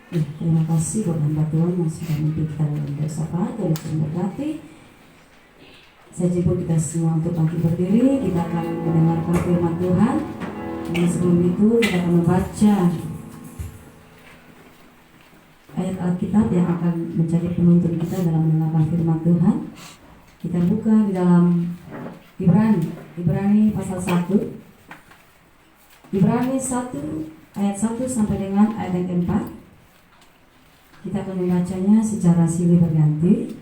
Terima kasih buat hamba Tuhan yang sudah memimpin kita dalam bersama dan memberkati. Saya jemput kita semua untuk bangkit berdiri. Kita akan mendengarkan firman Tuhan. Dan sebelum itu kita akan membaca ayat Alkitab yang akan menjadi penuntun kita dalam mendengarkan firman Tuhan. Kita buka di dalam Ibrani pasal 1. Ibrani 1 ayat 1 sampai dengan ayat yang keempat. Kita akan membacanya secara silih berganti.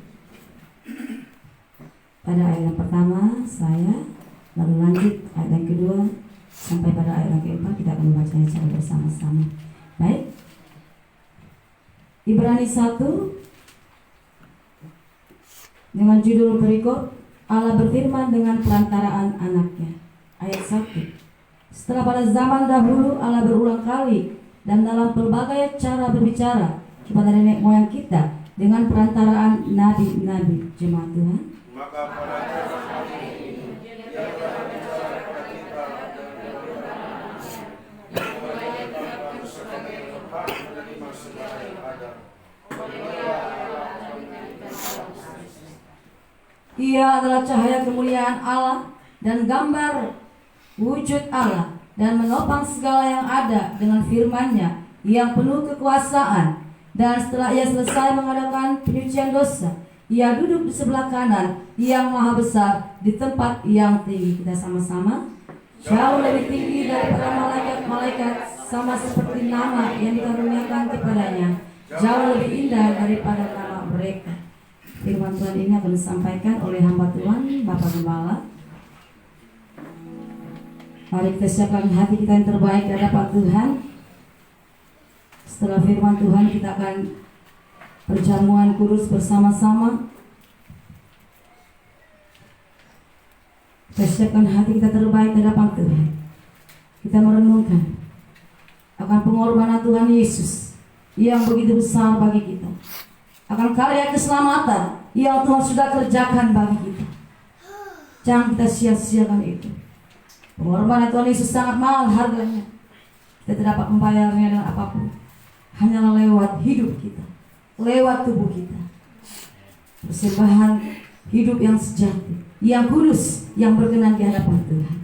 Pada ayat yang pertama saya, lalu lanjut ayat yang kedua sampai pada ayat yang keempat. Kita akan membacanya secara bersama-sama. Baik. Ibrani 1 dengan judul berikut, Allah berfirman dengan perantaraan anaknya. Ayat 1. Setelah pada zaman dahulu Allah berulang kali dan dalam pelbagai cara berbicara kepada nenek moyang kita dengan perantaraan nabi-nabi. Jemaat Tuhan. Maka pada zaman ini dia telah membicarakan kita dan menjadikan sebagai tempat menerima sebagai Adam. Ia adalah cahaya kemuliaan Allah dan gambar wujud Allah, dan menopang segala yang ada dengan firman-Nya yang penuh kekuasaan. Dan setelah ia selesai mengadakan penyucian dosa, ia duduk di sebelah kanan yang maha besar di tempat yang tinggi. Kita sama-sama. Jauh lebih tinggi daripada malaikat-malaikat, sama seperti nama yang dikaruniakan kepadanya. Jauh lebih indah daripada nama mereka. Firman Tuhan ini akan disampaikan oleh hamba Tuhan, Bapak Gembala. Mari kita siapkan hati kita yang terbaik di hadapan Tuhan. Setelah firman Tuhan kita akan perjamuan kudus bersama-sama. Kita siapkan hati kita terbaik di hadapan Tuhan. Kita merenungkan akan pengorbanan Tuhan Yesus yang begitu besar bagi kita, akan karya keselamatan yang Tuhan sudah kerjakan bagi kita. Jangan kita sia-siakan itu. Pengorbanan Tuhan Yesus sangat mahal harganya. Kita tidak dapat membayarnya dengan apapun, hanyalah lewat hidup kita, lewat tubuh kita. Persembahan hidup yang sejati, yang kudus, yang berkenan di hadapan Tuhan.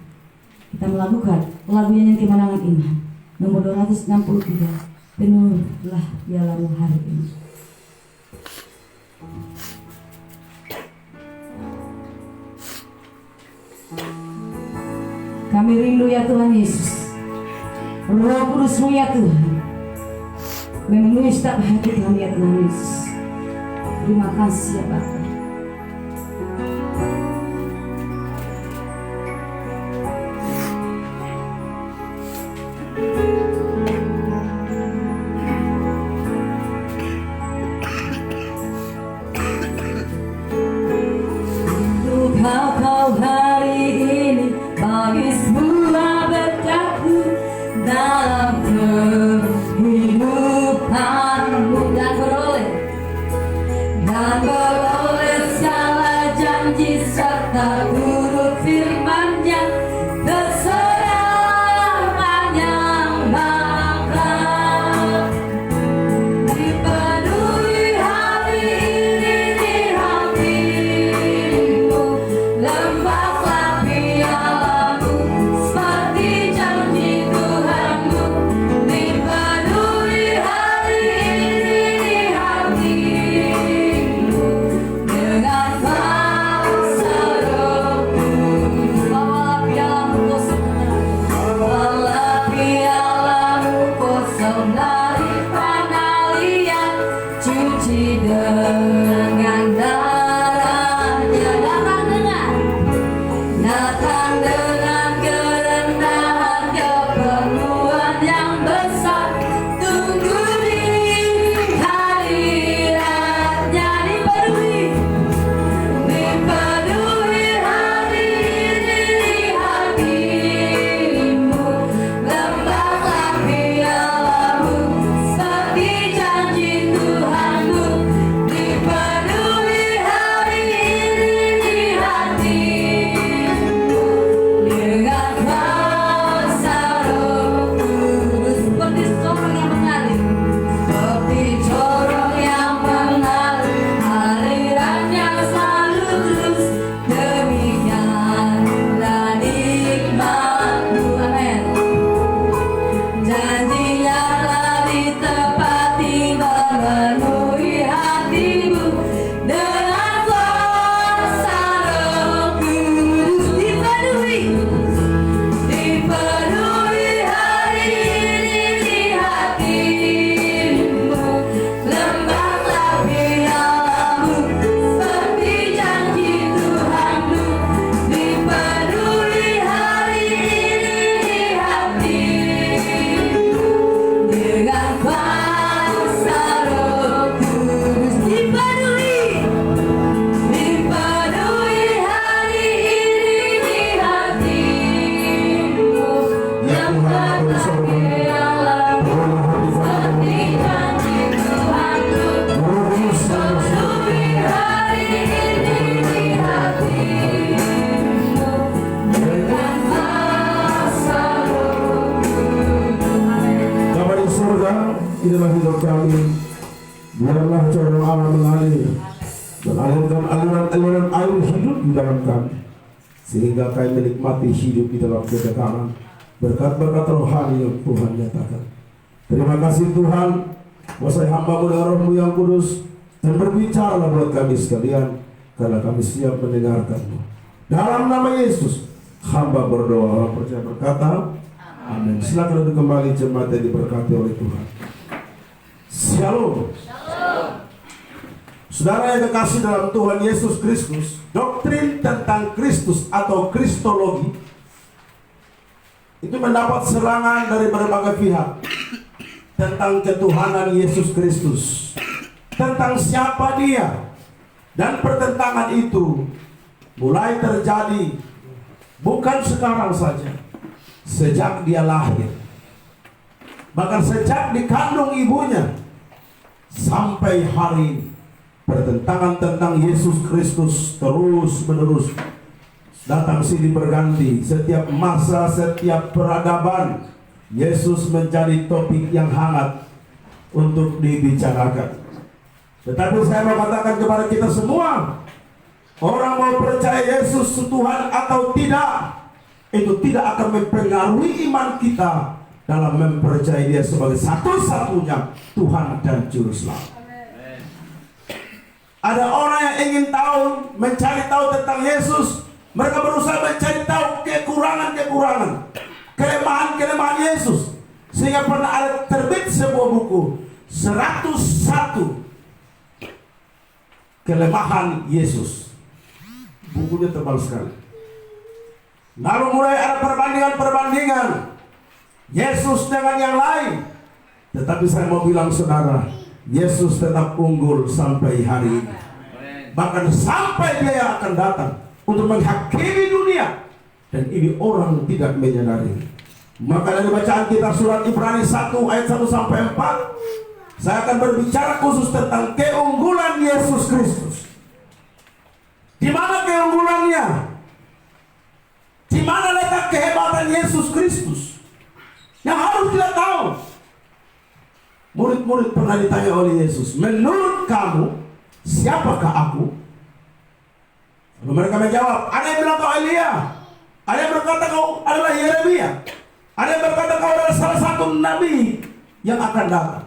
Kita melakukan lagu nyanyian kemenangan iman nomor 263, penuhlah dialami hari ini. Kami rindu ya Tuhan Yesus, Roh Kudus-Mu ya Tuhan, memenuhi setiap hati kami ya Tuhan Yesus. Terima kasih ya Bapa. Dan beroleh di dalam hidup kami. Biarlah corong Allah mengalir dan alirkan aliran air hidup di dalam kami, sehingga kami menikmati hidup di dalam kekekalan berkat-berkat rohani yang Tuhan nyatakan. Terima kasih Tuhan, kuasai hamba-Mu dengan Roh-Mu yang kudus, dan berbicaralah buat kami sekalian, karena kami siap mendengarkan-Mu. Dalam nama Yesus, hamba berdoa, orang percaya berkata, amin. Silakan untuk kembali jemaat yang diberkati oleh Tuhan. Shalom. Saudara yang kekasih dalam Tuhan Yesus Kristus, doktrin tentang Kristus atau Kristologi itu mendapat serangan dari berbagai pihak tentang ketuhanan Yesus Kristus, tentang siapa Dia, dan pertentangan itu mulai terjadi bukan sekarang saja, sejak Dia lahir, bahkan sejak dikandung ibunya sampai hari ini. Pertentangan tentang Yesus Kristus terus menerus datang silih berganti. Setiap masa, setiap peradaban, Yesus menjadi topik yang hangat untuk dibicarakan. Tetapi saya mau katakan kepada kita semua, orang mau percaya Yesus Tuhan atau tidak, itu tidak akan mempengaruhi iman kita dalam mempercayai Dia sebagai satu-satunya Tuhan dan Juru Selamat. Ada orang yang ingin tahu, mencari tahu tentang Yesus. Mereka berusaha mencari tahu kekurangan-kekurangan, kelemahan-kelemahan Yesus. Sehingga pernah ada terbit sebuah buku 101 kelemahan Yesus. Bukunya tebal sekali. Lalu mulai ada perbandingan-perbandingan Yesus dengan yang lain. Tetapi saya mau bilang saudara, Yesus tetap unggul sampai hari ini. Bahkan sampai Dia yang akan datang untuk menghakimi dunia. Dan ini orang tidak menyadari. Maka dari bacaan kita surat Ibrani 1 ayat 1 sampai 4, saya akan berbicara khusus tentang keunggulan Yesus Kristus. Di mana keunggulannya? Di mana letak kehebatan Yesus Kristus? Yang harus kita tahu. Murid-murid pernah ditanya oleh Yesus, menurut kamu, siapakah aku? Lalu mereka menjawab, ada yang bilang kau Elia, ada yang berkata kau adalah Yeremia, ada yang berkata kau adalah salah satu nabi yang akan datang.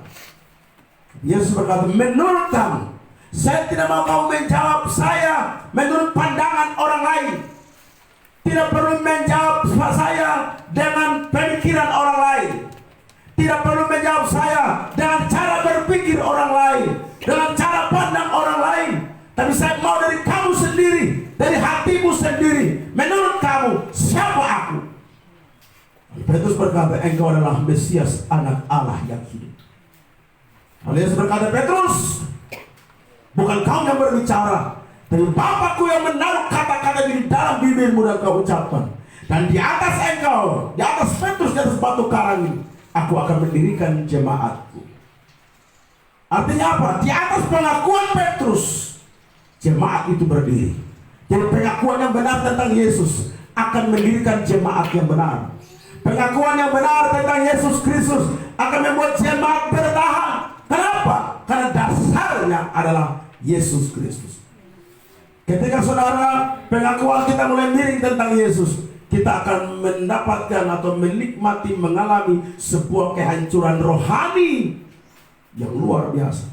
Yesus berkata, menurut kamu, saya tidak mau kamu menjawab saya menurut pandangan orang lain. Tidak perlu menjawab saya dengan pemikiran orang lain. Tidak perlu menjawab saya dengan cara berpikir orang lain, dengan cara pandang orang lain. Tapi saya mau dari kamu sendiri, dari hatimu sendiri. Menurut kamu, siapa aku? Petrus berkata, engkau adalah Mesias, anak Allah yang hidup. Lalu Yesus berkata, Petrus, bukan kau yang berbicara, tapi Bapakku yang menaruh kata-kata di dalam bibirmu dan kau ucapkan. Dan di atas engkau, di atas Petrus, di atas batu karang ini, aku akan mendirikan jemaatku. Artinya apa? Di atas pengakuan Petrus, jemaat itu berdiri. Jadi pengakuan yang benar tentang Yesus akan mendirikan jemaat yang benar. Pengakuan yang benar tentang Yesus Kristus akan membuat jemaat bertahan. Kenapa? Karena dasarnya adalah Yesus Kristus. Ketika saudara pengakuan kita mulai miring tentang Yesus, kita akan mendapatkan atau menikmati, mengalami sebuah kehancuran rohani yang luar biasa.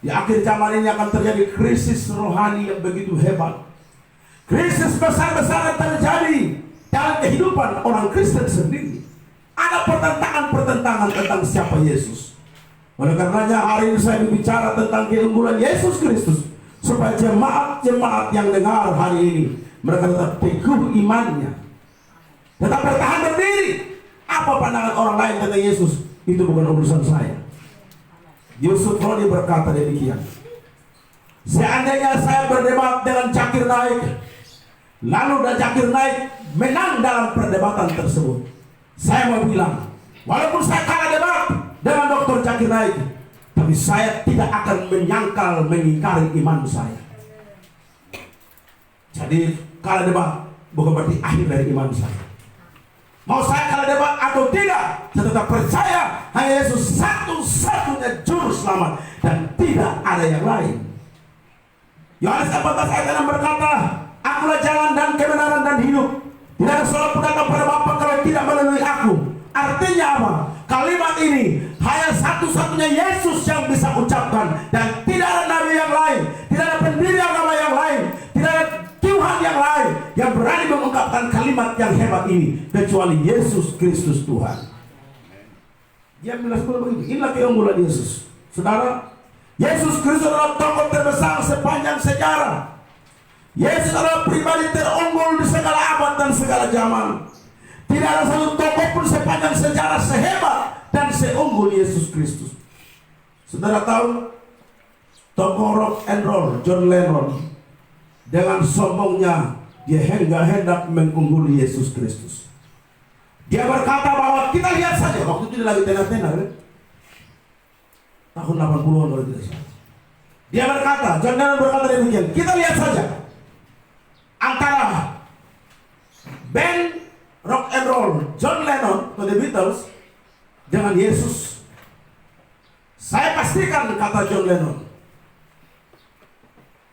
Di akhir zaman ini akan terjadi krisis rohani yang begitu hebat. Krisis besar-besaran terjadi dalam kehidupan orang Kristen sendiri. Ada pertentangan-pertentangan tentang siapa Yesus. Oleh karenanya hari ini saya berbicara tentang keunggulan Yesus Kristus, supaya jemaat-jemaat yang dengar hari ini, mereka tetap teguh imannya, tetap bertahan berdiri. Apa pandangan orang lain tentang Yesus, itu bukan urusan saya. Yusuf Roni berkata demikian, seandainya saya berdebat dengan Zakir Naik, lalu dan Zakir Naik menang dalam perdebatan tersebut, saya mau bilang, walaupun saya kalah debat dengan Dr. Zakir Naik, tapi saya tidak akan menyangkal mengingkari iman saya. Jadi kalah debat bukan berarti akhir dari iman saya. Mau saya kalah debat atau tidak, saya tetap percaya Hanya Yesus satu-satunya juru selamat dan tidak ada yang lain. Yohanes 14 ayat 6 berkata, "Akulah jalan dan kebenaran dan hidup. Tidak ada seorang pun datang pada Bapa kalau tidak melalui aku." Artinya apa? Kalimat ini hanya satu-satunya Yesus yang bisa ucapkan, dan tidak ada nabi yang lain, tidak ada pendiri agama yang lain, tidak ada Tuhan yang lain yang berani mengungkapkan kalimat yang hebat ini kecuali Yesus Kristus Tuhan. Dia bilang begitu. Inilah keunggulan Yesus. Saudara, Yesus Kristus adalah tokoh terbesar sepanjang sejarah. Yesus adalah pribadi terunggul di segala abad dan segala zaman. Tidak ada satu tokoh pun sepanjang sejarah sehebat dan seunggul Yesus Kristus. Saudara tahu, tokoh rock and roll John Lennon dengan sombongnya dia hendak mengungguli Yesus Kristus. Dia berkata bahwa kita lihat saja, waktu itu dia lagi tenar-tenar, tahun 80-an kalau tidak salah. Dia berkata, John Lennon berkata demikian, kita lihat saja antara band rock and roll John Lennon atau The Beatles dengan Yesus. Saya pastikan, kata John Lennon,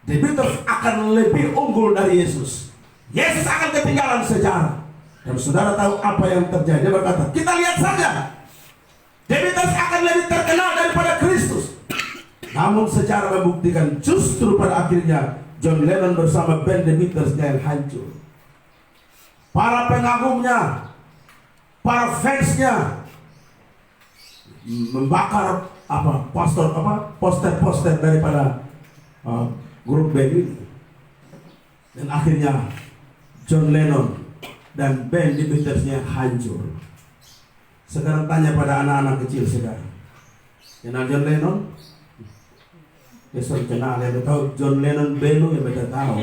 The Beatles akan lebih unggul dari Yesus. Yesus akan ketinggalan sejarah. Dan saudara tahu apa yang terjadi? Dia berkata, kita lihat saja, The Beatles akan lebih terkenal daripada Kristus. Namun sejarah membuktikan justru pada akhirnya John Lennon bersama band The Beatles yang hancur. Para pengagumnya, para fansnya membakar poster-poster daripada grup band ini. Dan akhirnya John Lennon dan band The Beatles-nya hancur. Sekarang tanya pada anak-anak kecil sekarang, kenal John Lennon? Besok kenal, yang tahu John Lennon Belu yang beda tahu.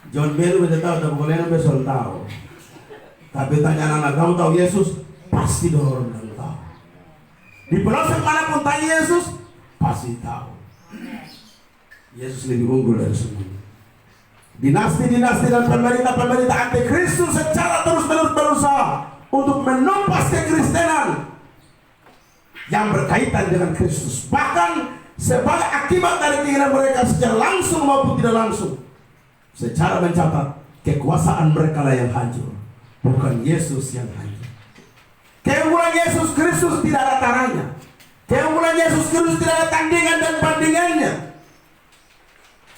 John Belu beda tahu, tapi Lennon besok tahu. Tapi tanya anak-anak, kamu tahu Yesus? Pasti orang yang tahu. Di pelosok manapun tanya Yesus, pasti tahu. Yesus lebih unggul dari semuanya. Dinasti-dinasti dan pemerintah-pemerintah anti-Kristus secara terus-menerus berusaha untuk menumpas kekristenan yang berkaitan dengan Kristus. Bahkan sebagai akibat dari keinginan mereka secara langsung maupun tidak langsung, secara mencatat kekuasaan mereka lah yang hancur, bukan Yesus yang hancur. Keunggulan Yesus Kristus tidak ada taranya. Keunggulan Yesus Kristus tidak ada tandingan dan bandingannya.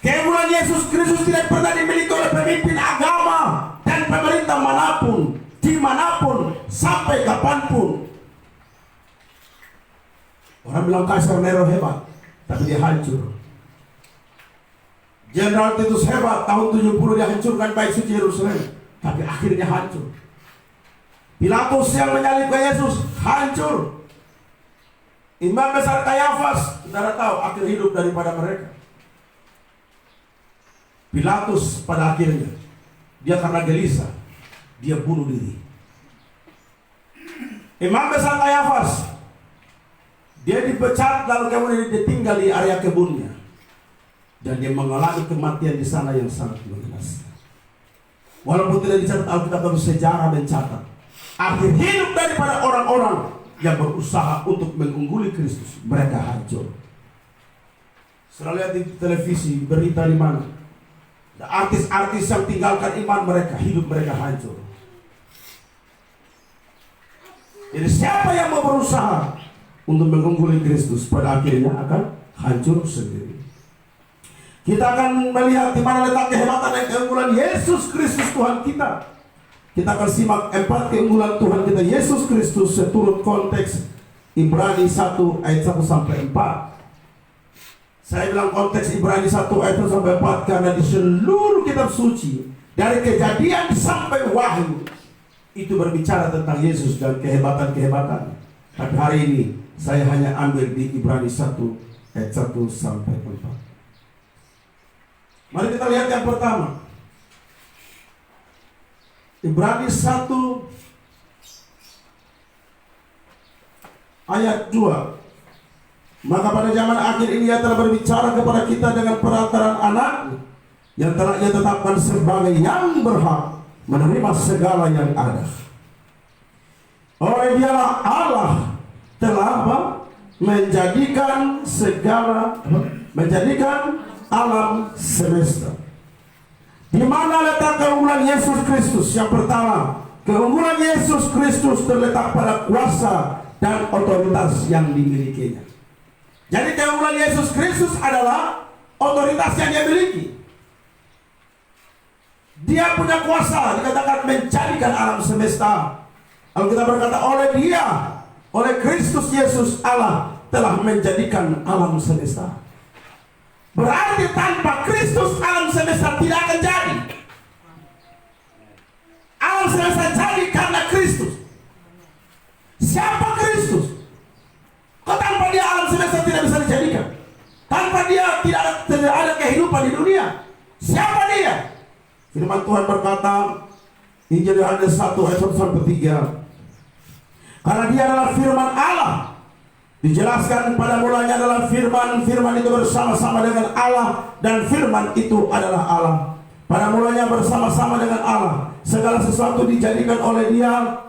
Keunggulan Yesus Kristus tidak pernah dimiliki oleh pemimpin agama dan pemerintah manapun, dimanapun, sampai kapanpun. Orang bilang Kaisar Nero hebat, tapi dia hancur. Jenderal Titus hebat, tahun 70 dia hancurkan bait suci Yerusalem, tapi akhirnya hancur. Pilatus yang menyalibkan Yesus hancur. Imam besar Kayafas, saudara tahu akhir hidup daripada mereka. Pilatus pada akhirnya, dia karena gelisah, dia bunuh diri. Imam besar Kayafas, dia dipecat lalu kemudian dia tinggal di area kebunnya, dan dia mengalami kematian di sana yang sangat mengenaskan. Walaupun tidak dicatat Alkitab, tapi sejarah mencatat akhir hidup daripada orang-orang yang berusaha untuk mengungguli Kristus, mereka hancur. Selalu lihat di televisi berita di mana artis-artis yang tinggalkan iman mereka, hidup mereka hancur. Jadi siapa yang mau berusaha untuk mengungguli Kristus, pada akhirnya akan hancur sendiri. Kita akan melihat di mana letak kehebatan dan keunggulan Yesus Kristus Tuhan kita. Kita akan simak 4 keunggulan Tuhan kita Yesus Kristus seturut konteks Ibrani 1 ayat 1 sampai 4. Saya bilang konteks Ibrani 1 ayat 1 sampai 4 karena di seluruh kitab suci dari Kejadian sampai Wahyu itu berbicara tentang Yesus dan kehebatan-kehebatan. Tapi hari ini saya hanya ambil di Ibrani 1 ayat 1 sampai 4. Mari kita lihat yang pertama. Ibrani 1 ayat 2. Maka pada zaman akhir ini ia telah berbicara kepada kita dengan perantaraan anak yang telah ia tetapkan sebagai yang berhak menerima segala yang ada. Oleh dialah Allah telah apa? Menjadikan alam semesta. Di mana letak keunggulan Yesus Kristus? Yang pertama, keunggulan Yesus Kristus terletak pada kuasa dan otoritas yang dimilikinya. Jadi keunggulan Yesus Kristus adalah otoritas yang dia miliki. Dia punya kuasa, dikatakan menjadikan alam semesta. Kalau kita berkata oleh Kristus Yesus Allah telah menjadikan alam semesta. Berarti tanpa Kristus alam semesta tidak akan jadi. Alam semesta jadi karena Kristus. Siapa Kristus? Kok tanpa dia alam semesta tidak bisa dijadikan? Tanpa dia tidak ada kehidupan di dunia. Siapa dia? Firman Tuhan berkata, Injil Yohanes 1 ayat 1-3. Karena dia adalah firman Allah. Dijelaskan pada mulanya adalah firman. Firman itu bersama-sama dengan Allah, dan firman itu adalah Allah. Pada mulanya bersama-sama dengan Allah. Segala sesuatu dijadikan oleh dia,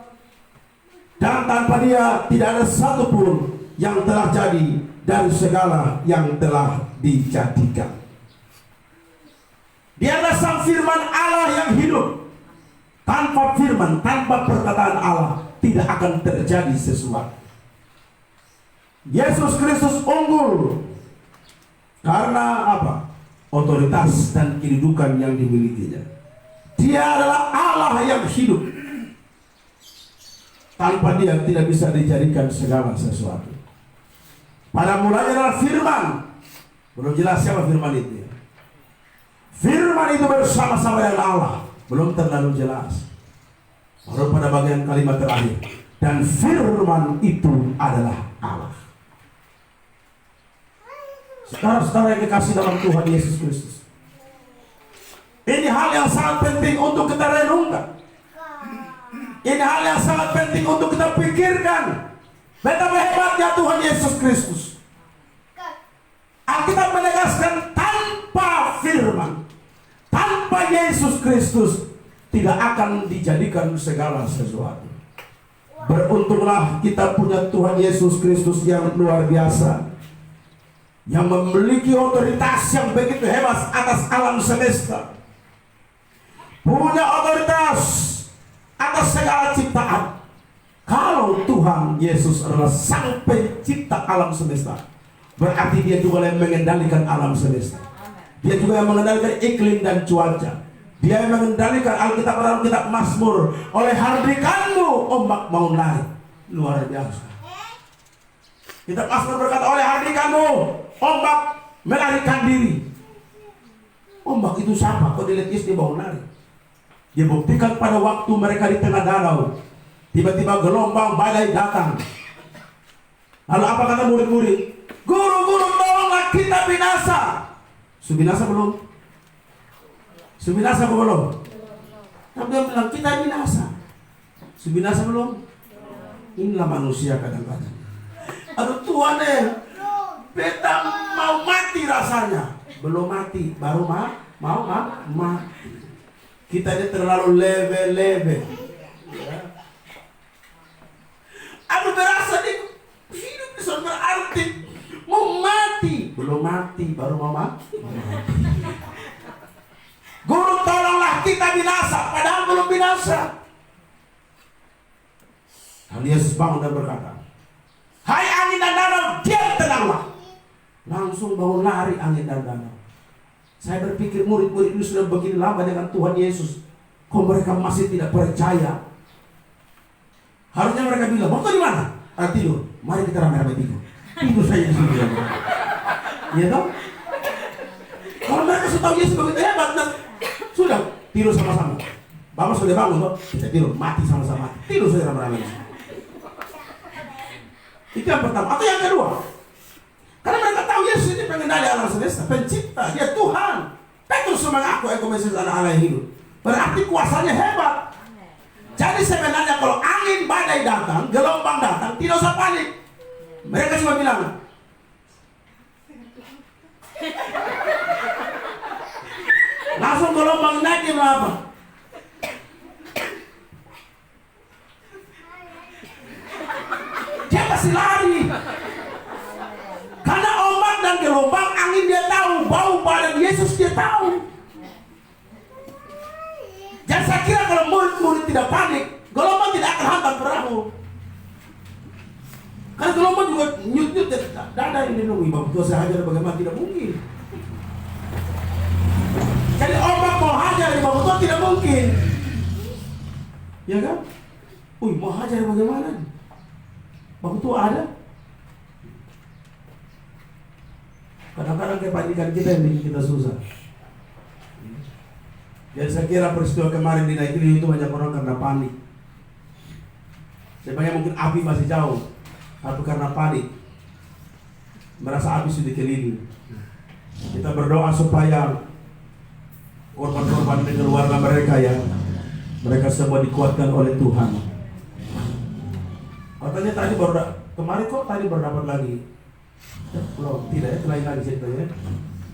dan tanpa dia tidak ada satu pun yang telah jadi dari segala yang telah dijadikan. Dia adalah sang firman Allah yang hidup. Tanpa firman, tanpa perkataan Allah, tidak akan terjadi sesuatu. Yesus Kristus unggul karena apa? Otoritas dan kedudukan yang dimilikinya. Dia adalah Allah yang hidup. Tanpa dia tidak bisa dijadikan segala sesuatu. Pada mulanya adalah firman. Belum jelas siapa firman itu. Firman itu bersama-sama dengan Allah. Belum terlalu jelas. Baru pada bagian kalimat terakhir. Dan firman itu adalah Allah. Saudara-saudara yang dikasih dalam Tuhan Yesus Kristus, ini hal yang sangat penting untuk kita renungkan. Ini hal yang sangat penting untuk kita pikirkan. Betapa hebatnya Tuhan Yesus Kristus. Alkitab menegaskan tanpa firman, tanpa Yesus Kristus tidak akan dijadikan segala sesuatu. Beruntunglah kita punya Tuhan Yesus Kristus yang luar biasa, yang memiliki otoritas yang begitu hebat atas alam semesta. Punya otoritas atas segala ciptaan. Kalau Tuhan Yesus adalah sang pencipta alam semesta, berarti dia juga yang mengendalikan alam semesta. Dia juga yang mengendalikan iklim dan cuaca. Dia yang mengendalikan. Alkitab dalam kitab Mazmur, oleh hardikanmu ombak mau lari. Luar biasa. Kitab Mazmur berkata, oleh hardikanmu ombak melarikan diri. Ombak itu siapa? Kok dilihat istri mau lari? Dia buktikan pada waktu mereka di tengah danau, tiba-tiba gelombang badai datang. Lalu apa kata murid-murid? Guru-guru, tolonglah kita binasa. Subinasa belum? Subinasa belum? Tapi dia bilang kita binasa. Subinasa belum? Inilah manusia kadang-kadang. Aduh Tuhan beta mau mati rasanya. Belum mati, baru mau mati. Kita ini terlalu lebe-lebe. Ya. Aduh berasa nih hidup bisa berarti mau mati. Belum mati, baru mau mati. Guru tolonglah kita binasa, padahal belum binasa. Lalu Yesus bangun dan berkata, hai angin dan danau, diam tenanglah. Langsung bangun lari angin dan danau. Saya berpikir murid-murid ini sudah begini lama dengan Tuhan Yesus, kok mereka masih tidak percaya? Harusnya mereka bilang, waktu di mana? Tidur. Mari kita rame-rame tidur. Tidur saja di sini. Iya toh? Kalau mereka sudah tahu Yesus begitu hebat, sudah tidur sama-sama. Bapak sudah bangun toh, kita tidur, mati sama-sama. Tidur saja rame-rame. Itu yang pertama. Atau yang kedua, karena mereka tahu Yesus ini pengendali alam semesta, pencipta, dia Tuhan. Petrus mengaku aku Mesias anak Allah yang hidup. Berarti kuasanya hebat. Jadi sebenarnya kalau angin badai datang, gelombang datang, tidak usah panik. Mereka cuma bilang, langsung gelombang naik dia bilang apa? Dia pasti lari. mencium bau badan Yesus, dia tahu. Jangan saya kira kalau murid-murid tidak panik, gelombang tidak akan hantam perahu. Karena gelombang juga nyut-nyut, dada ini dong, Bapak tua saya hajar bagaimana, tidak mungkin. Jadi ombak mau hajar di Bapak tua tidak mungkin. Ya kan? Mau hajar bagaimana? Bapak tua ada? Kadang-kadang kepanikan kita yang bikin kita susah. Jadi saya kira peristiwa kemarin di Naikliu itu banyak orang karena panik. Sebenarnya mungkin api masih jauh, tapi karena panik, merasa api sudah dikelilingi. Kita berdoa supaya korban-korban dan keluarga mereka mereka semua dikuatkan oleh Tuhan. Katanya tadi kemarin kok tadi berdapat lagi. Belum, tidak ya, lain lagi ceritanya.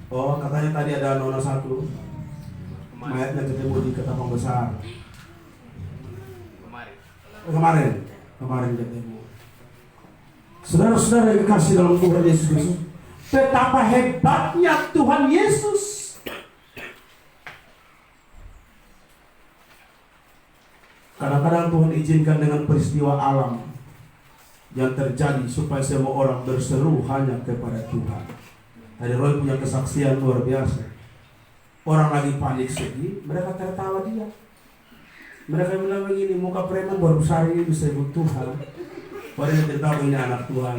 Oh, katanya tadi ada nona satu, mayatnya ketemu di Ketapang Besar. Kemarin ketemu. Saudara-saudara yang dikasih dalam Tuhan Yesus Kristus, betapa hebatnya Tuhan Yesus. Kadang-kadang Tuhan izinkan dengan peristiwa alam yang terjadi supaya semua orang berseru hanya kepada Tuhan. Tadi Roy punya kesaksian luar biasa. Orang lagi panik sedih, mereka tertawa dia. Mereka bilang begini, muka preman baru besar ini disebut Tuhan. Padahal tertawa ini anak Tuhan.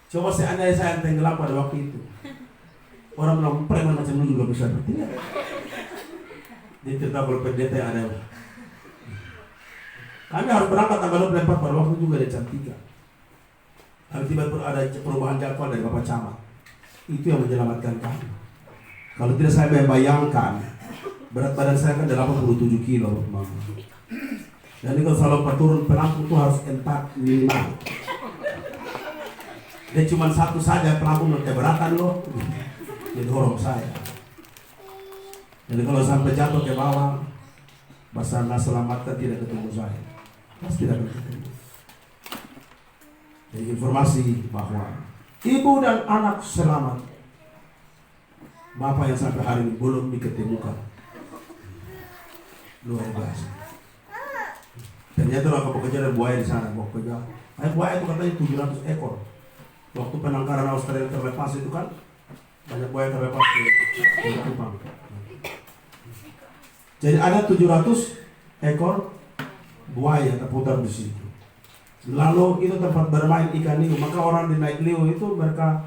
Coba seandainya saya tenggelam pada waktu itu, orang bilang preman macam lu juga bisa bertindak. Dia tertawa kalau pendeta yang ada. Kami harus berangkat tanggal 24 pada waktu juga di Cantika. Lalu tiba-tiba ada perubahan jadwal dari Bapak Camat. Itu yang menyelamatkan kami. Kalau tidak saya membayangkan, berat badan saya kan 87 kilo. Jadi kalau selalu turun pelampung itu harus entak minimal. Dia cuma satu saja pelampung keberatan loh. Dia dorong saya. Jadi kalau sampai jatuh ke bawah, Basarnas selamatkan tidak ketemu saya. Pasti tidak ketemu. Jadi informasi bahwa ibu dan anak selamat. Bapak yang sampai hari ini belum diketemukan. Luar biasa. Ternyata orang bekerja ada buaya di sana. Buaya itu katanya 700 ekor. Waktu penangkaran Australia terlepas itu kan banyak buaya terlepas ke Kupang. Jadi ada 700 ekor buaya terputar di situ. Lalu itu tempat bermain ikan hiu. Maka orang di Naikliu itu mereka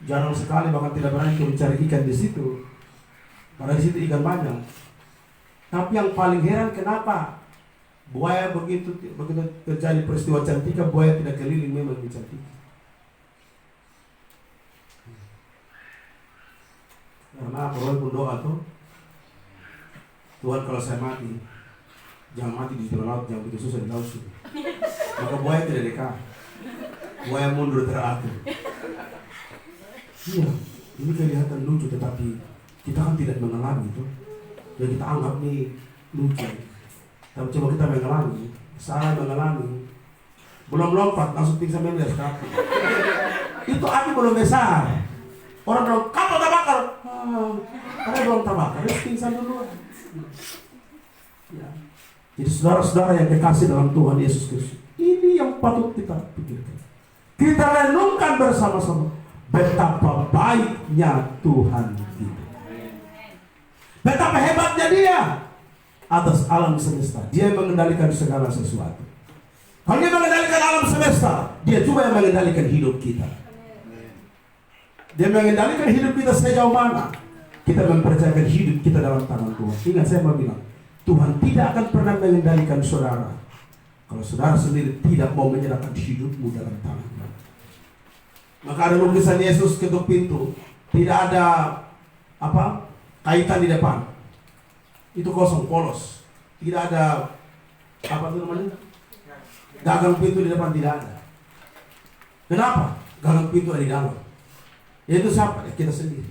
jarang sekali bahkan tidak berani mencari ikan di situ. Karena di situ ikan banyak. Tapi yang paling heran kenapa buaya begitu terjadi peristiwa Cantika, buaya tidak keliling memang di Cantika. Karena apa? Roy pun doa tuh, Tuhan kalau saya mati, jangan mati di tengah laut, jangan begitu susah di laut sih. Maka buaya tidak dekat, buaya mundur teratur. Iya, ini kelihatan lucu tetapi kita kan tidak mengalami itu. Jadi kita anggap nih lucu. Tapi coba kita mengalami, saya mengalami, belum lompat langsung pingsan memes kaki. Itu api belum besar. Orang bilang kapal terbakar, karena belum terbakar, dia pingsan dulu. Ya. Jadi saudara-saudara yang kekasih dalam Tuhan Yesus Kristus, ini yang patut kita pikirkan. Kita renungkan bersama-sama betapa baiknya Tuhan kita. Betapa hebatnya Dia atas alam semesta. Dia mengendalikan segala sesuatu. Kalau Dia mengendalikan alam semesta, Dia juga yang mengendalikan hidup kita. Dia mengendalikan hidup kita sejauh mana kita mempercayakan hidup kita dalam tangan Tuhan. Ingat saya mau bilang, Tuhan tidak akan pernah mengendalikan saudara kalau saudara sendiri tidak mau menyerahkan hidupmu dalam tangan. Maka ada lukisan Yesus ketuk pintu, tidak ada kaitan di depan. Itu kosong, polos. Tidak ada gagang pintu di depan, tidak ada. Kenapa? Gagang pintu ada di dalam. Yaitu siapa? Kita sendiri.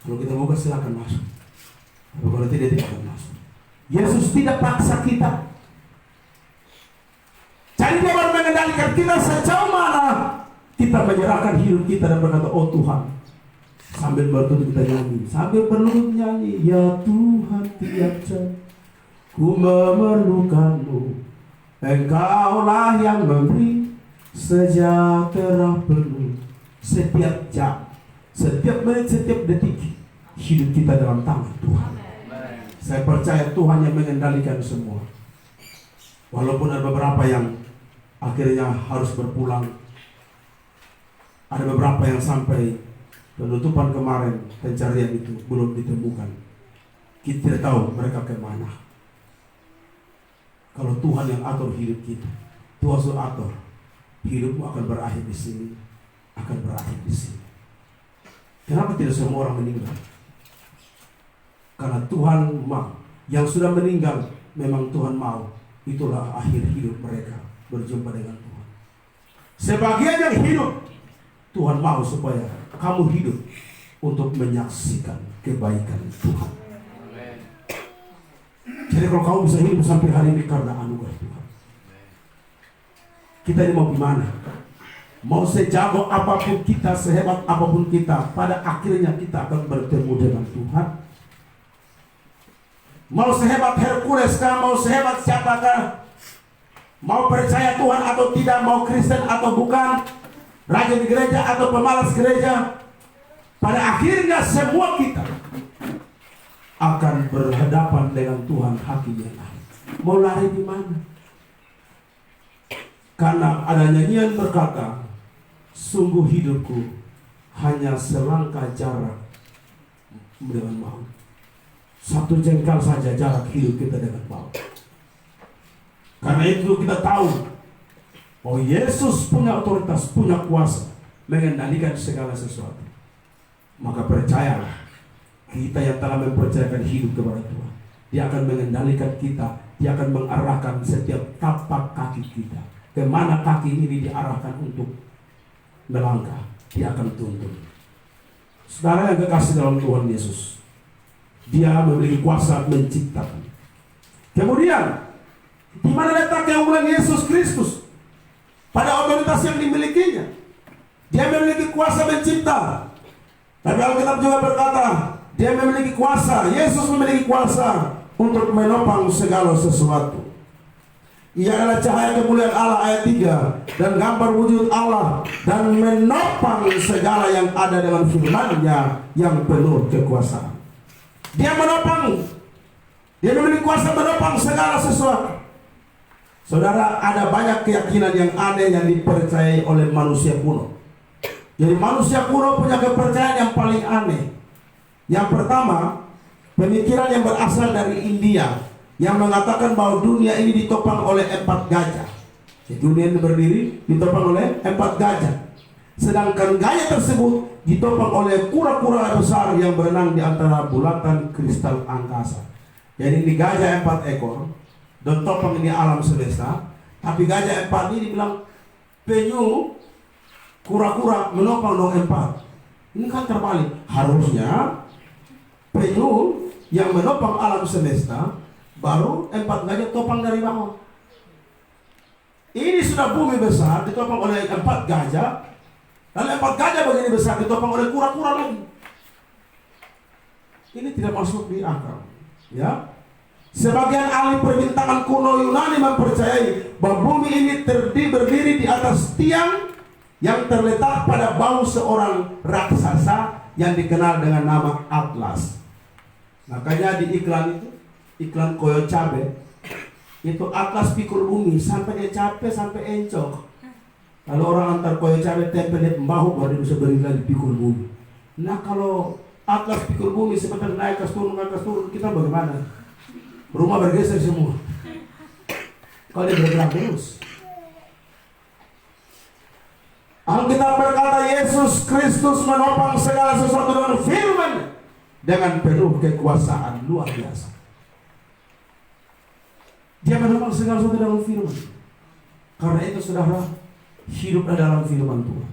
Kalau kita buka silakan masuk. Tapi kalau tidak akan masuk. Yesus tidak paksa kita. Jadi Dia baru mengendalikan kita sejauh mana kita menyerahkan hidup kita dan berkata, oh Tuhan, sambil bertutur kita nyanyi, sambil berlutut nyanyi, ya Tuhan tiap jam ku memerlukanmu, Engkaulah yang memberi sejahtera penuh. Setiap jam, setiap menit, setiap detik hidup kita dalam tangan Tuhan. Saya percaya Tuhan yang mengendalikan semua. Walaupun ada beberapa yang akhirnya harus berpulang, ada beberapa yang sampai penutupan kemarin pencarian itu belum ditemukan. Kita tidak tahu mereka kemana. Kalau Tuhan yang atur hidup kita, Tuhan sudah atur, hidupmu akan berakhir di sini, akan berakhir di sini. Kenapa tidak semua orang meninggal? Karena Tuhan mau. Yang sudah meninggal memang Tuhan mau. Itulah akhir hidup mereka, berjumpa dengan Tuhan. Sebagian yang hidup, Tuhan mau supaya kamu hidup untuk menyaksikan kebaikan Tuhan. Jadi kalau kamu bisa hidup sampai hari ini karena anugerah Tuhan. Kita ini mau gimana? Mau sejago apapun kita, sehebat apapun kita, pada akhirnya kita akan bertemu dengan Tuhan. Mau sehebat Hercules kah, mau sehebat siapakah, mau percaya Tuhan atau tidak, mau Kristen atau bukan, rajin gereja atau pemalas gereja, pada akhirnya semua kita akan berhadapan dengan Tuhan Hakim yang lain. Mau lari di mana? Karena ada nyanyian berkata, sungguh hidupku hanya selangkah jarak dengan maut. Satu jengkal saja jarak hidup kita dengan maut. Karena itu kita tahu bahwa Yesus punya otoritas, punya kuasa mengendalikan segala sesuatu. Maka percayalah, kita yang telah mempercayakan hidup kepada Tuhan, Dia akan mengendalikan kita. Dia akan mengarahkan setiap tapak kaki kita. Kemana kaki ini diarahkan untuk melangkah, Dia akan tuntun. Saudara yang kekasih dalam Tuhan Yesus, Dia memiliki kuasa menciptakan. Kemudian, di mana letak keunggulan Yesus Kristus? Pada otoritas yang dimilikinya. Dia memiliki kuasa mencipta. Tapi Alkitab juga berkata, Dia memiliki kuasa, Yesus memiliki kuasa untuk menopang segala sesuatu. Ia adalah cahaya kemuliaan Allah, ayat 3, dan gambar wujud Allah, dan menopang segala yang ada dengan firman-Nya yang penuh kekuasaan. Dia menopang, Dia memiliki kuasa menopang segala sesuatu. Saudara, ada banyak keyakinan yang aneh yang dipercayai oleh manusia kuno. Jadi manusia kuno punya kepercayaan yang paling aneh. Yang pertama, pemikiran yang berasal dari India, yang mengatakan bahwa dunia ini ditopang oleh 4 gajah. Jadi dunia ini berdiri ditopang oleh 4 gajah. Sedangkan gajah tersebut ditopang oleh kura-kura besar yang berenang di antara bulatan kristal angkasa. Jadi ini gajah 4 ekor, dan topang ini alam semesta. Tapi gajah 4 ini dibilang penyu, kura-kura menopang dong 4. Ini kan terbalik. Harusnya penyu yang menopang alam semesta, baru 4 gajah topang dari bawah. Ini sudah bumi besar ditopang oleh 4 gajah, lalu 4 gajah begini besar ditopang oleh kura-kura lagi. Ini tidak masuk di akal, ya. Sebagian ahli perbintangan kuno Yunani mempercayai bahwa bumi ini berdiri di atas tiang yang terletak pada bahu seorang raksasa yang dikenal dengan nama Atlas. Makanya di iklan itu, iklan koyo cabe, itu Atlas pikul bumi sampai dia capek sampai encok. Lalu orang antar koyo cabe tempel di bahu baru bisa berdiri lagi pikul bumi. Nah kalau Atlas pikul bumi sebentar naik ke turun, kita bagaimana? Rumah bergeser semua. Kalau dia bergerak terus. Alkitab berkata Yesus Kristus menopang segala sesuatu dengan firman, dengan penuh kekuasaan luar biasa. Dia menopang segala sesuatu dengan firman. Karena itu saudara, hiduplah dalam firman Tuhan.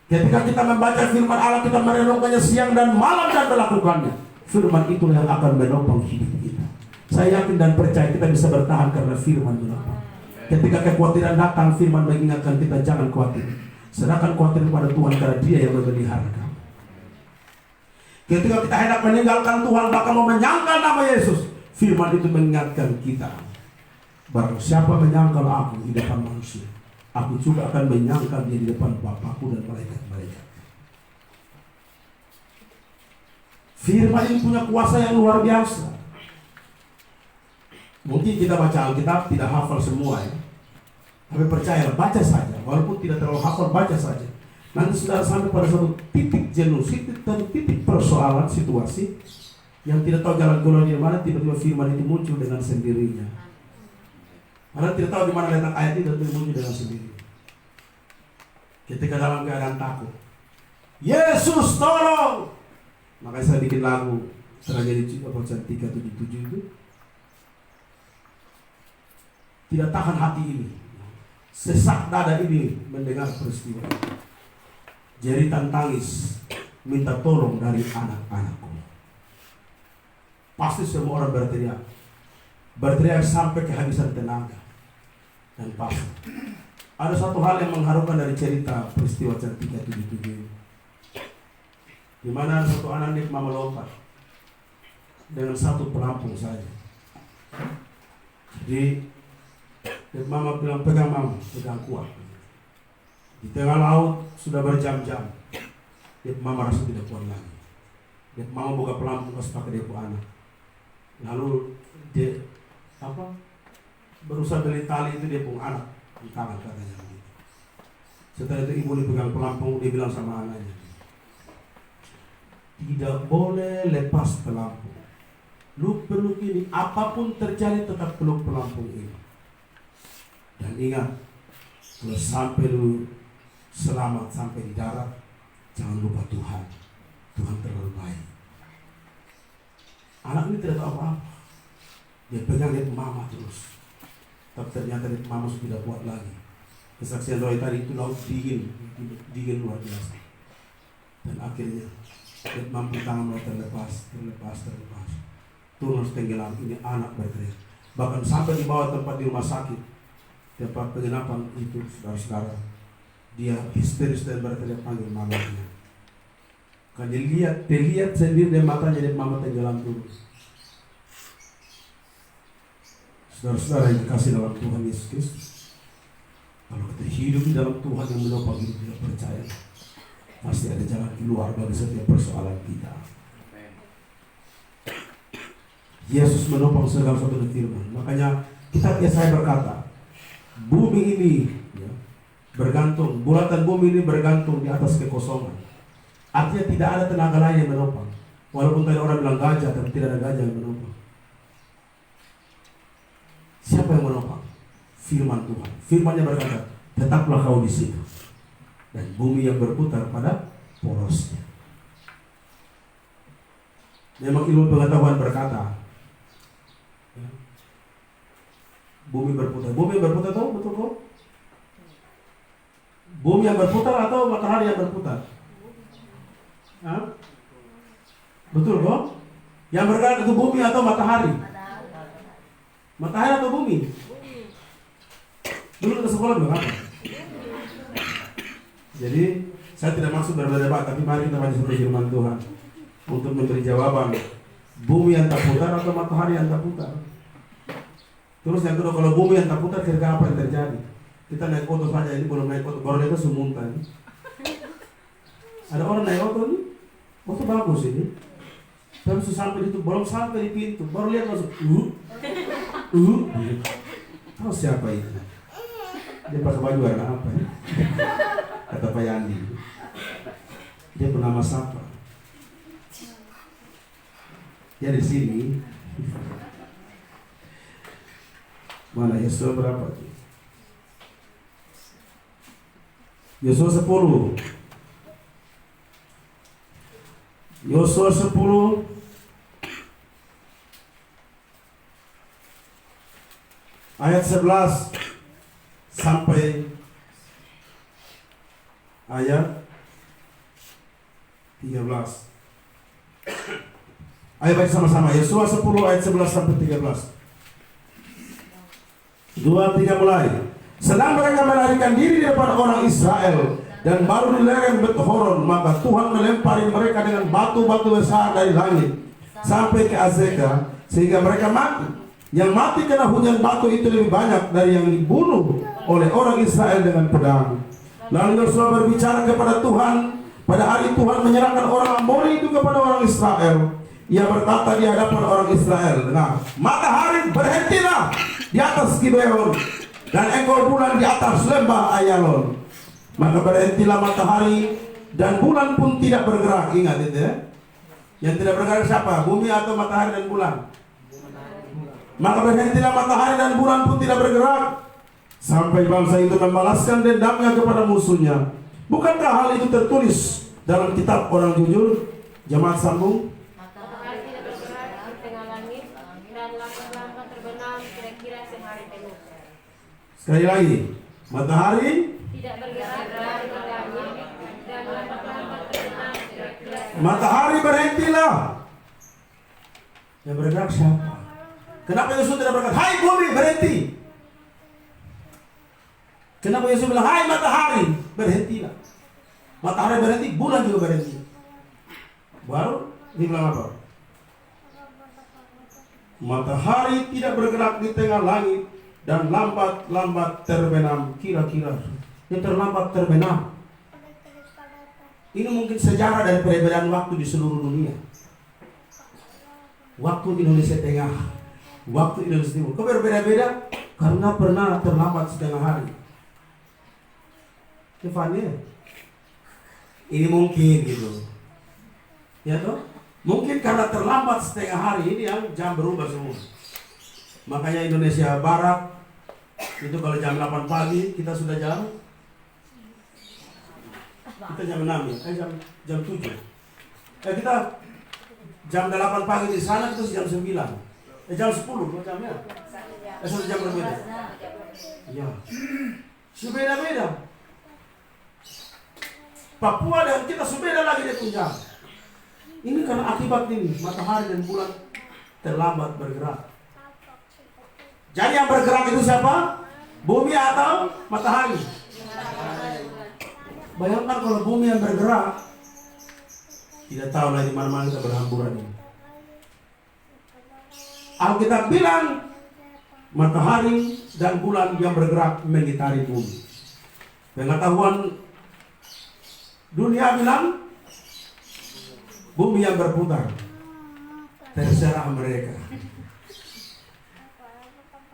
Ketika kita membaca firman Allah, kita merenungkannya siang dan malam dan melakukannya. Firman itulah yang akan menopang hidup kita. Saya yakin dan percaya kita bisa bertahan karena firman menopang. Ketika kekhawatiran datang, firman mengingatkan kita jangan khawatir. Sedangkan khawatir kepada Tuhan karena Dia yang memelihara kamu. Ketika kita hendak meninggalkan Tuhan, bahkan mau menyangkal nama Yesus, firman itu mengingatkan kita, barang siapa menyangkal aku di depan manusia, aku juga akan menyangkal dia di depan Bapakku dan malaikat-malaikat. Firman ini punya kuasa yang luar biasa. Mungkin kita baca Alkitab tidak hafal semua ya, tapi percayalah, baca saja, walaupun tidak terlalu hafal, baca saja. Nanti saudara sampai pada suatu titik jenuh, titik persoalan, situasi yang tidak tahu jalan keluar di mana, tiba-tiba firman itu muncul dengan sendirinya. Karena tidak tahu di mana letak ayat itu, tiba-tiba muncul dengan sendirinya. Ketika dalam keadaan takut, Yesus tolong. Makanya saya bikin lagu Tragedi Bacaan 377 itu. Tidak tahan hati ini, sesak dada ini mendengar peristiwa. Jeritan tangis minta tolong dari anak-anakku. Pasti semua orang berteriak sampai kehabisan tenaga. Dan pasti ada satu hal yang mengharukan dari cerita peristiwa 377, di mana satu anak Nek Mama lompat dengan satu pelampung saja. Jadi Nek Mama bilang, pegang Mama, pegang kuat. Di tengah laut sudah berjam-jam, Nek Mama rasa tidak kuat lagi. Nek Mama buka pelampung pas pakai dia anak. Lalu dia berusaha beli tali itu dia pun anak di tangan katanya begitu. Setelah itu ibu dipegang pelampung, dia bilang sama anaknya, tidak boleh lepas pelampung. Lu peluk ini, apapun terjadi tetap peluk pelampung ini. Dan ingat, kalau sampai lu selamat sampai di darat, jangan lupa Tuhan. Tuhan terlalu baik. Anak ini tidak tahu apa-apa. Dia pegang Nek Mama terus. Tapi ternyata Nek Mama sudah tidak kuat lagi. Kesaksian Roy tadi itu laut dingin luar biasa. Dan akhirnya Nek Mama tangan mulai terlepas. Turun tenggelam, ini anak berteriak. Bahkan sampai di bawah tempat di rumah sakit, tempat penginapan itu, saudara-saudara, dia histeris dan berteriak panggil mamanya. Kan dia lihat sendiri dari matanya Nek Mama tenggelam dulu. Saudara-saudara yang dikasih dalam Tuhan Yesus Kristus, kalau kita hidup di dalam Tuhan yang menopang hidup kita percaya, pasti ada jalan keluar bagi setiap persoalan kita. Yesus menopang segala sesuatu dengan firman. Makanya kitab Yesaya berkata, bumi ini bergantung, bulatan bumi ini bergantung di atas kekosongan. Artinya tidak ada tenaga lain yang menopang. Walaupun tadi orang bilang gajah, tapi tidak ada gajah yang menopang. Siapa yang menopang? Firman Tuhan. Firman-Nya berkata, tetaplah kau di situ, dan bumi yang berputar pada porosnya. Memang ilmu pengetahuan berkata, bumi berputar. Bumi yang berputar tahu betul kok? Bumi yang berputar atau matahari yang berputar? Hah? Betul kok? Yang bergerak itu bumi atau matahari? Matahari atau bumi? Dulu kita sekolah juga kan? Jadi saya tidak maksud berdebat, tapi mari kita baca firman Tuhan untuk memberi jawaban. Bumi yang tak putar atau matahari yang tak putar? Terus yang kedua, kalau bumi yang tak putar, kira-kira apa yang terjadi? Kita naik oto saja, ini belum naik oto, baru itu semuntan. Ada orang naik oto nih, oto bagus ini. Tapi sampai itu, belum sampai di pintu, baru lihat masuk. Tahu siapa itu? Dia pakai baju warna apa ya? Kata Pak Yandi. Dia bernama siapa? Dia di sini. Mana Yesua berapa? Yesua 10. Yosua 10 ayat 11 sampai ayat 13. Ayo baca sama-sama. Yosua 10 ayat 11 sampai 13. 2, 3 mulai. Sedang mereka melarikan diri di depan orang Israel dan baru di lereng Bet Horon, maka Tuhan melempari mereka dengan batu-batu besar dari langit sampai ke Azeka, sehingga mereka mati. Yang mati kena hujan batu itu lebih banyak dari yang dibunuh oleh orang Israel dengan pedang. Lalu Yosua berbicara kepada Tuhan. Pada hari Tuhan menyerahkan orang Amori itu kepada orang Israel. Ia berkata di hadapan orang Israel, "Nah, matahari berhentilah di atas Gibeon, dan ekor bulan di atas lembah Ayalon." Maka berhentilah matahari dan bulan pun tidak bergerak. Ingat itu ya. Yang tidak bergerak siapa? Bumi atau matahari dan bulan? Maka berhentilah matahari dan bulan pun tidak bergerak sampai bangsa itu membalaskan dendamnya kepada musuhnya. Bukankah hal itu tertulis dalam kitab orang jujur? Jemaat sambung. Matahari tidak bergerak di tengah langit, dan lampu-lampu terbenam kira-kira sehari penuh. Sekali lagi, matahari Tidak bergerak di tengah langit, dan lampu-lampu terbenam kira-kira matahari berhentilah. Yang bergerak siapa? Kenapa Yesus tidak berkata, "Hai bumi berhenti"? Kenapa Yesus bilang, "Hai matahari berhentilah"? Matahari berhenti, bulan juga berhenti. Baru dibilang apa? Matahari tidak bergerak di tengah langit, dan lambat-lambat terbenam. Kira-kira yang terlambat terbenam. Ini mungkin sejarah dari perbedaan waktu di seluruh dunia. Waktu Indonesia Tengah, waktu Indonesia Timur, kok berbeda-beda? Karena pernah terlambat setengah hari. Stefania, ini mungkin gitu, ya toh? Mungkin karena terlambat setengah hari ini yang jam berubah semua. Makanya Indonesia Barat itu kalau jam 8 pagi kita sudah jam 6 ya, jam 7. Kita jam 8 pagi di sana, kita jam 9. Jam 10 dua jamnya. Satu jam berbeda. Ya. Beda-beda. Papua dan kita beda lagi dia punya. Ini karena akibat ini matahari dan bulan terlambat bergerak. Jadi yang bergerak itu siapa? Bumi atau matahari? Bayangkan kalau bumi yang bergerak, tidak tahu lagi mana-mana kita berhamburan ini. Alkitab bilang matahari dan bulan yang bergerak mengitari bumi. Pengetahuan dunia bilang bumi yang berputar. Terserah mereka.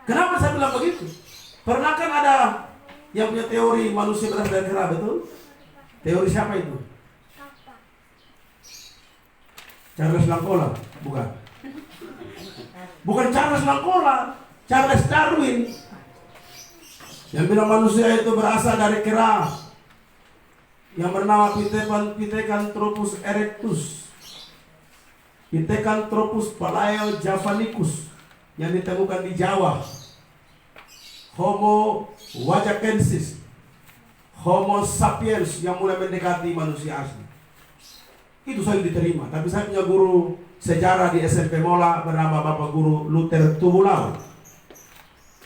Kenapa saya bilang begitu? Pernah kan ada yang punya teori manusia berasal dari kera, betul? Teori siapa itu? Charles Langkola? Bukan. Bukan Charles Langkola, Charles Darwin. Yang bilang manusia itu berasal dari kera yang bernama Pithecanthropus erectus, Pithecanthropus palaeo-javanicus yang ditemukan di Jawa, Homo wajakensis, Homo sapiens yang mulai mendekati manusia asli. Itu saya diterima. Tapi saya punya guru sejarah di SMP Mola bernama Bapak Guru Luther Tubulau.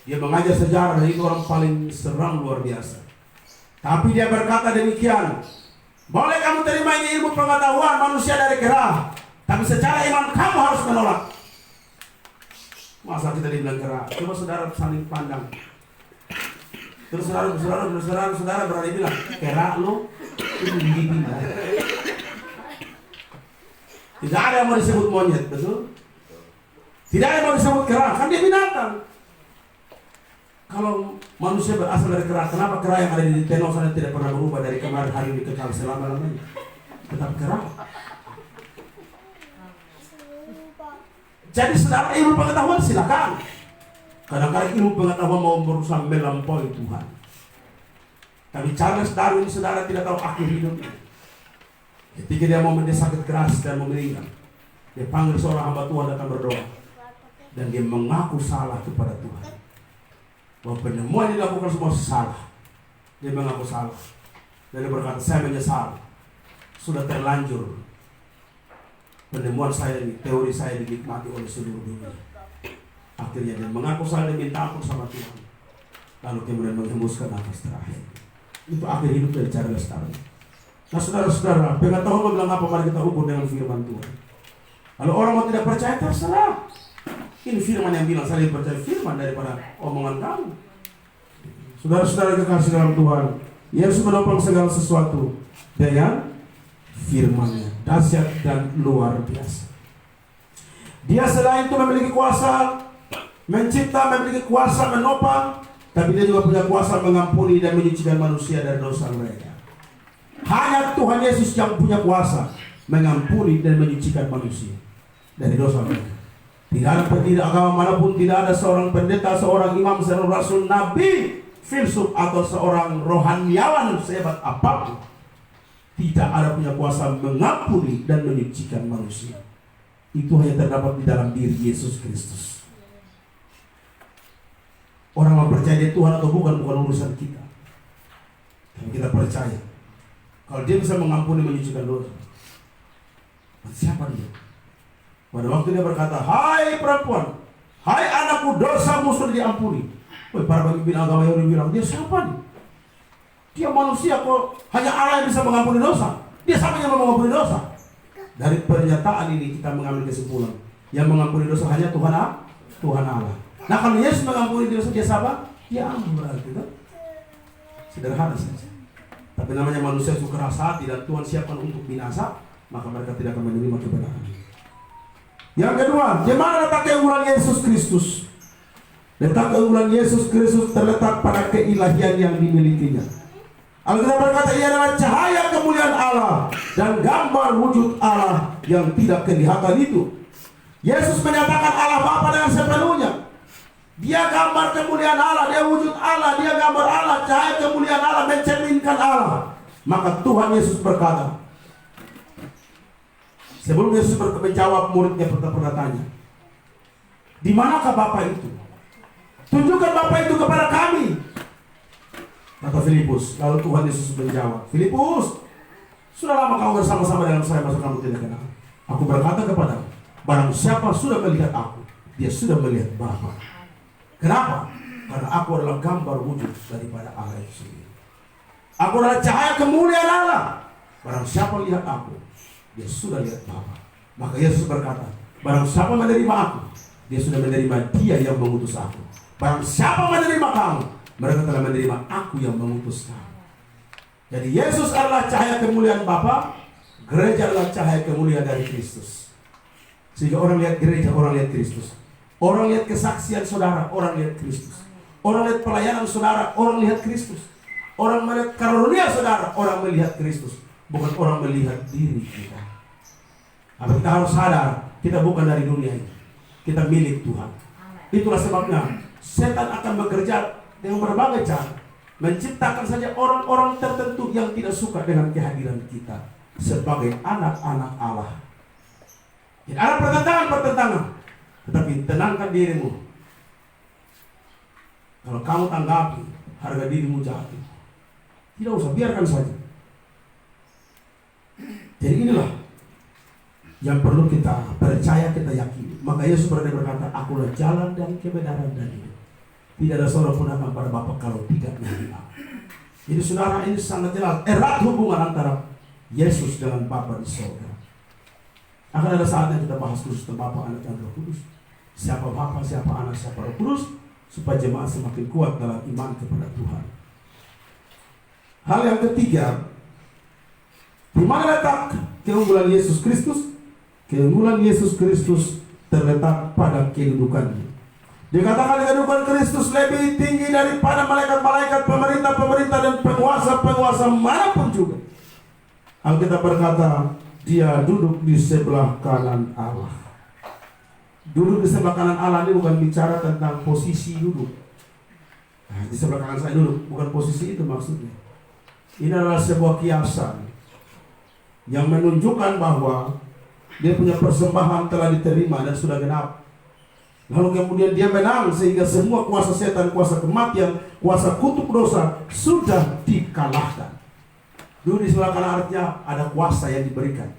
Dia mengajar sejarah dan itu orang paling seram luar biasa. Tapi dia berkata demikian, boleh kamu terima ini ilmu pengetahuan manusia dari kera, tapi secara iman kamu harus menolak. Masa kita dibilang kera? Coba saudara saling pandang. Terus saudara berani bilang, kera lu itu gigi. Tidak ada yang mau disebut monyet, betul? Tidak ada yang mau disebut kera, kan dia binatang. Kalau manusia berasal dari kera, kenapa kera yang ada di Tenau sana tidak pernah berubah dari kemarin hari ini kekal selama-lamanya? Tetap kera. Jadi saudara ilmu pengetahuan silakan. Kadang-kadang ilmu pengetahuan mau berusaha melampaui Tuhan. Tapi Charles Darwin saudara tidak tahu akhir hidupnya. Ketika dia mau sakit keras dan mau meninggal, dia panggil seorang hamba Tuhan datang berdoa. Dan dia mengaku salah kepada Tuhan. Bahwa penemuan yang dilakukan semua salah. Dia mengaku salah. Dan dia berkata, saya menyesal. Sudah terlanjur. Penemuan saya ini, teori saya dinikmati oleh seluruh dunia. Akhirnya dia mengaku salah dan minta ampun sama Tuhan. Lalu kemudian menghembuskan nafas terakhir. Itu akhir hidup dari cara lestari. Nah saudara-saudara, pengetahuan bilang apa, mari kita ukur dengan firman Tuhan. Kalau orang mau tidak percaya, terserah. Ini firman yang bilang, saya lebih percaya firman daripada omongan kamu. Saudara-saudara kekasih dalam Tuhan, Yesus menopang segala sesuatu dengan firman-Nya, dahsyat dan luar biasa. Dia selain itu memiliki kuasa mencipta, memiliki kuasa menopang, tapi dia juga punya kuasa mengampuni dan menyucikan manusia dari dosa mereka. Hanya Tuhan Yesus yang punya kuasa mengampuni dan menyucikan manusia dari dosa mereka. Tidak ada pendiri agama manapun, tidak ada seorang pendeta, seorang imam, seorang rasul, nabi, filsuf atau seorang rohaniawan sehebat apapun, tidak ada punya kuasa mengampuni dan menyucikan manusia. Itu hanya terdapat di dalam diri Yesus Kristus. Orang mau percaya dia Tuhan atau bukan urusan kita. Tapi kita percaya kalau dia bisa mengampuni, menyucikan dosa. Siapa dia? Pada waktu dia berkata, hai perempuan, hai anakku, dosamu sudah diampuni. Para pemimpin agama Yahudi bilang, dia siapa nih? Dia manusia kok, hanya Allah yang bisa mengampuni dosa. Dia siapa yang mau mengampuni dosa? Dari pernyataan ini kita mengambil kesimpulan, yang mengampuni dosa hanya Tuhan Allah. Nah kalau Yesus mengampuni dosa, dia siapa? Dia ampun, berarti kan? Sederhana saja. Tapi namanya manusia suka keras hati dan Tuhan siapkan untuk binasa, maka mereka tidak akan menerima kebenaran. Yang kedua, di mana letak keunggulan Yesus Kristus? Letak keunggulan Yesus Kristus terletak pada keilahian yang dimilikinya. Alkitab berkata ia adalah cahaya kemuliaan Allah dan gambar wujud Allah yang tidak kelihatan itu. Yesus menyatakan Allah Bapa dengan sepenuhnya. Dia gambar kemuliaan Allah, dia wujud Allah, dia gambar Allah, cahaya kemuliaan Allah, mencerminkan Allah. Maka Tuhan Yesus berkata, sebelum Yesus menjawab, muridnya pernah tanya, di manakah Bapa itu? Tunjukkan Bapa itu kepada kami. Kata Filipus. Lalu Tuhan Yesus menjawab, Filipus, sudah lama kamu bersama-sama dengan saya, masa kamu tidak kenal? Aku berkata kepadamu, barang siapa sudah melihat aku, dia sudah melihat Bapa. Kenapa? Karena aku adalah gambar wujud daripada Allah itu sendiri. Aku adalah cahaya kemuliaan Allah. Barang siapa lihat aku, dia sudah lihat Bapa. Maka Yesus berkata, barang siapa menerima aku, dia sudah menerima Dia yang mengutus aku. Barang siapa menerima kamu, mereka telah menerima aku yang mengutus kamu. Jadi Yesus adalah cahaya kemuliaan Bapa, gereja adalah cahaya kemuliaan dari Kristus. Sehingga orang lihat gereja, orang lihat Kristus. Orang lihat kesaksian saudara, orang lihat Kristus. Orang lihat pelayanan saudara, orang lihat Kristus. Orang melihat karunia saudara, orang melihat Kristus. Bukan orang melihat diri kita. Tapi kita harus sadar, kita bukan dari dunia ini. Kita milik Tuhan. Itulah sebabnya setan akan bekerja dengan berbagai cara, menciptakan saja orang-orang tertentu yang tidak suka dengan kehadiran kita sebagai anak-anak Allah. Jadi ada pertentangan, tetapi tenangkan dirimu. Kalau kamu tanggapi, harga dirimu jatuh. Tidak usah, biarkan saja. Jadi inilah yang perlu kita percaya, kita yakini. Maka Yesus berkata, akulah jalan dan kebenaran dan hidup. Tidak ada seorang pun akan pada Bapa kalau tidak melalui aku. Jadi saudara, ini sangat jelas erat hubungan antara Yesus dengan Bapa di surga. Akan ada saatnya kita bahas khusus tentang Bapa, Anak, dan Roh Kudus. Siapa Bapa, siapa Anak, siapa Roh Kudus, supaya jemaat semakin kuat dalam iman kepada Tuhan. Hal yang ketiga, di mana letak keunggulan Yesus Kristus? Keunggulan Yesus Kristus terletak pada kedudukannya. Dikatakan kedudukan Kristus lebih tinggi daripada malaikat-malaikat, pemerintah-pemerintah, dan penguasa-penguasa manapun juga. Alkitab berkata, dia duduk di sebelah kanan Allah. Duduk di sebelah kanan Allah ini bukan bicara tentang posisi duduk. Nah, di sebelah kanan saya duduk, bukan posisi itu maksudnya. Ini adalah sebuah kiasan yang menunjukkan bahwa dia punya persembahan telah diterima dan sudah genap. Lalu kemudian dia menang sehingga semua kuasa setan, kuasa kematian, kuasa kutuk dosa sudah dikalahkan. Dulu di sebelah kanan artinya ada kuasa yang diberikan.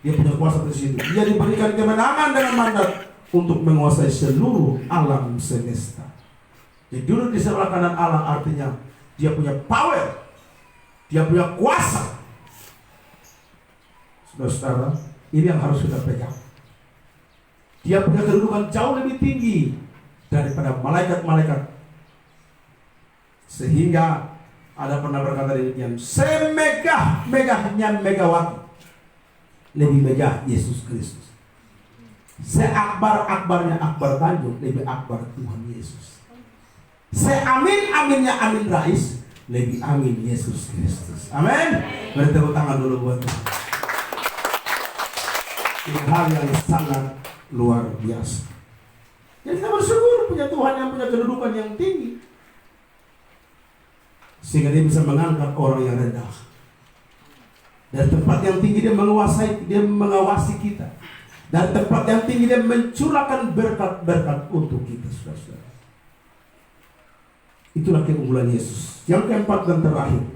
Dia punya kuasa di situ. Dia diberikan kemenangan dengan mandat untuk menguasai seluruh alam semesta. Jadi duduk di sebelah kanan Allah artinya dia punya power Dia punya kuasa. Saudara-saudara, ini yang harus kita pegang. Dia punya kedudukan jauh lebih tinggi daripada malaikat-malaikat. Sehingga ada pernah berkata demikian, semegah-megahnya megawati lebih megah Yesus Kristus. Seakbar-akbarnya akbar Tanjung lebih akbar Tuhan Yesus. Seamin-aminnya Amin Rais lebih amin Yesus Kristus. Amin. Beri tepuk tangan dulu buat Tuhan. Ini hal yang sangat luar biasa. Jadi kita bersyukur punya Tuhan yang punya kedudukan yang tinggi, sehingga dia bisa mengangkat orang yang rendah. Dari tempat yang tinggi dia mengawasi kita. Dari tempat yang tinggi dia mencurahkan berkat-berkat untuk kita, saudara-saudara. Itulah keunggulan Yesus. Yang keempat dan terakhir,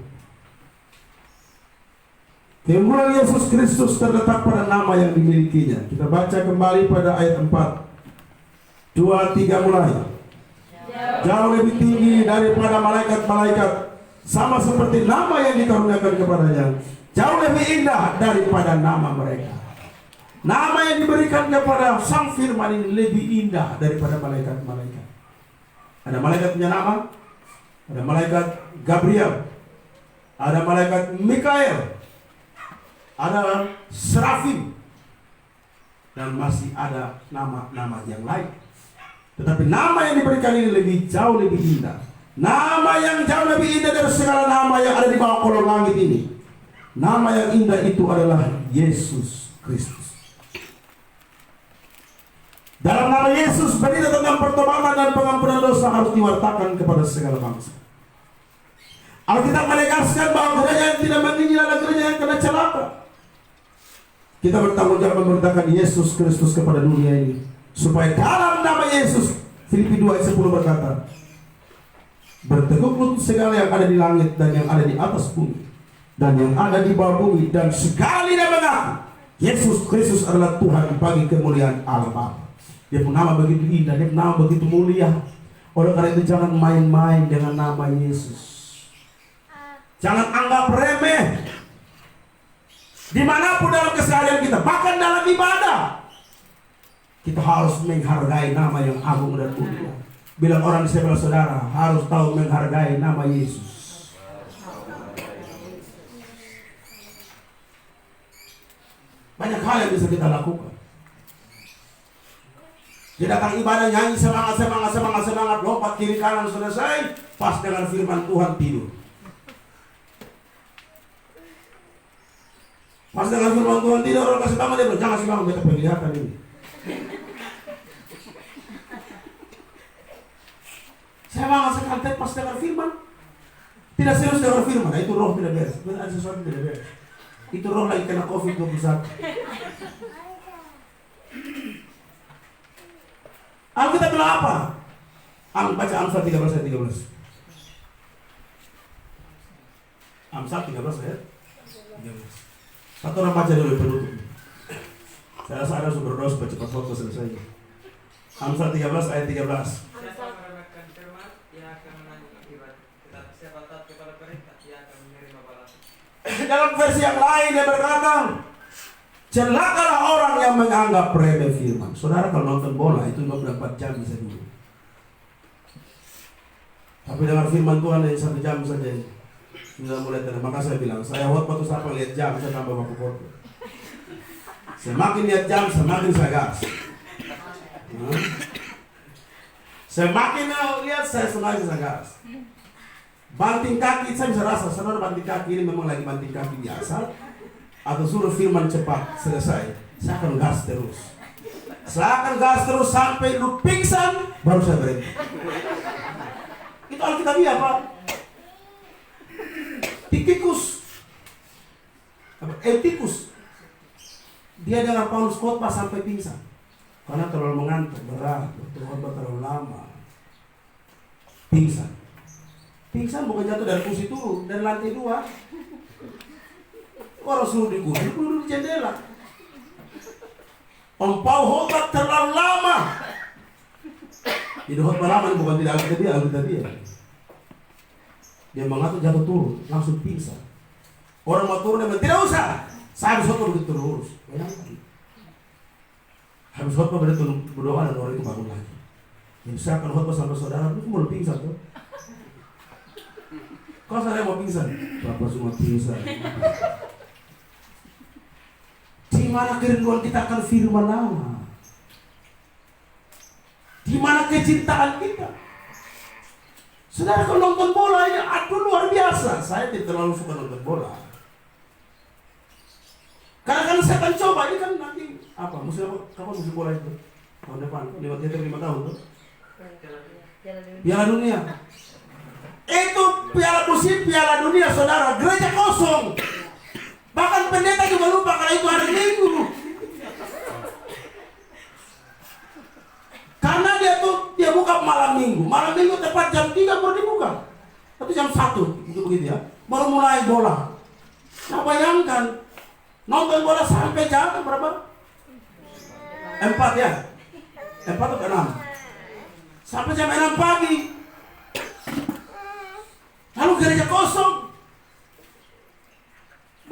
keunggulan Yesus Kristus terletak pada nama yang dimilikinya. Kita baca kembali pada ayat 4. 2, 3 mulai. Jauh lebih tinggi daripada malaikat-malaikat, sama seperti nama yang dikaruniakan kepadanya. Jauh lebih indah daripada nama mereka. Nama yang diberikan kepada Sang Firman ini lebih indah daripada malaikat-malaikat. Ada malaikat punya nama, ada malaikat Gabriel, ada malaikat Mikael, ada Serafim, dan masih ada nama-nama yang lain. Tetapi nama yang diberikan ini jauh lebih indah. Nama yang jauh lebih indah dari segala nama yang ada di bawah kolong langit ini. Nama yang indah itu adalah Yesus Kristus. Dalam nama Yesus, berita tentang pertobatan dan pengampunan dosa harus diwartakan kepada segala bangsa. Alkitab menegaskan bahwa gereja yang tidak menginjil adalah gereja yang kena celaka. Kita bertanggung jawab memberitakan Yesus Kristus kepada dunia ini, supaya dalam nama Yesus, Filipi 2 ayat 10 berkata, berteguk lutut segala yang ada di langit dan yang ada di atas bumi dan yang ada di bawah bumi, dan segala lidah mengaku Yesus Kristus adalah Tuhan bagi kemuliaan Allah Bapa. Dia pun nama begitu indah, dia pun nama begitu mulia. Oleh karena itu jangan main-main dengan nama Yesus. Jangan anggap remeh. Dimanapun dalam keseharian kita, bahkan dalam ibadah, kita harus menghargai nama yang agung dan mulia. Bila orang di sebelah saudara harus tahu menghargai nama Yesus. Banyak hal yang bisa kita lakukan. Dia datang ibadah nyanyi semangat, lompat kiri kanan selesai, pas dengan firman Tuhan tidur. Pas dengan firman Tuhan tidur, orang kasih bangun, dia bilang jangan kasih bangun, kita penglihatan ini. Saya bangun sekali pas dengan firman, tidak serius dengan firman. Nah, itu roh tidak beres, ada sesuatu tidak beres. Itu roh lagi kena COVID-21. Alkitab bilang apa? Baca Amsal 13 ayat 13. Amsal 13 ayat 13. Satu orang baca dulu penutup. Saya rasa ada sumber doa supaya cepat waktu selesai. Amsal 13 ayat 13. Dalam versi yang lain dia berkata, celakalah orang yang menganggap remeh firman. Saudara kalau nonton bola itu 24 jam bisa dulu. Tapi dengan firman Tuhan yang 1 jam saja sudah mulai tenang. Maka saya bilang, saya waktu saya lihat jam, saya tambah waktu foto. Semakin lihat jam, semakin saya gas. Semakin lihat, saya semakin saya gas. Banting kaki, saya bisa rasa, saudara banting kaki ini memang lagi banting kaki biasa, atau suruh firman cepat selesai, saya akan gas terus. Saya akan gas terus sampai lu pingsan, baru saya berhenti. Itu Alkitabiah Pak. Etikus, dia dengar Paulus khotbah sampai pingsan, karena terlalu mengantuk, berat, khotbah terlalu lama, pingsan. Pingsan bukan jatuh dari kursi turun, dari lantai 2. Orang suruh di kursi, duduk di jendela. Ompau khotbah terlalu lama. Jadi khotbah lama bukan tidak Alkitabiah. Dia mengatur jatuh turun, langsung pingsan. Orang mau turun dia tidak usah. Saya habis khotbah begitu terus. Habis khotbah begitu berdoa dan orang itu bangun lagi. Yang saya akan khotbah sampai saudara itu mau pingsan tuh. Kalau saya mau pingsan, Bapak semua pingsan. Di mana kerinduan kita akan firman Allah? Di mana kecintaan kita? Saudara kalau nonton bola ini aduh luar biasa. Saya tidak terlalu suka nonton bola. Karena kan saya akan coba ini kan nanti apa? Musim apa? Kapan musim bola itu? Tahun depan, 5 tahun tuh. Piala Dunia. Itu Piala Dunia saudara, gereja kosong. Bahkan pendeta juga lupa kalau itu hari Minggu. Karena dia buka malam Minggu. Malam Minggu tepat jam 3 baru dibuka. Tapi jam 1 itu begitu ya. Baru mulai bola. Nah bayangkan nonton bola sampai jam berapa? 4 ya? 4 atau 6? Sampai jam 6 pagi. Lalu gereja kosong.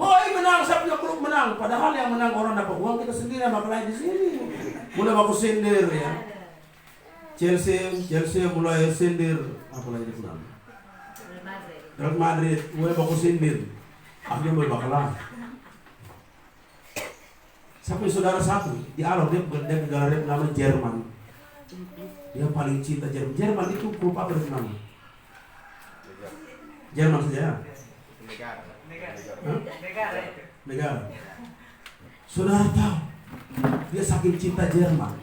Boy menang, saya punya klub menang. Padahal yang menang orang dapat uang, kita sendiri yang bakal di sini. Mulai baku sindir ya. Chelsea mulai sindir. Apa lagi itu namanya? Real Madrid mulai baku sindir. Akhirnya mulai bakalan. Sampai saudara satu di Alor dia negara namanya Jerman. Dia paling cinta Jerman. Jerman itu klub apa namanya? Jerman saja. Negara. Saudara tahu, dia saking cinta Jerman.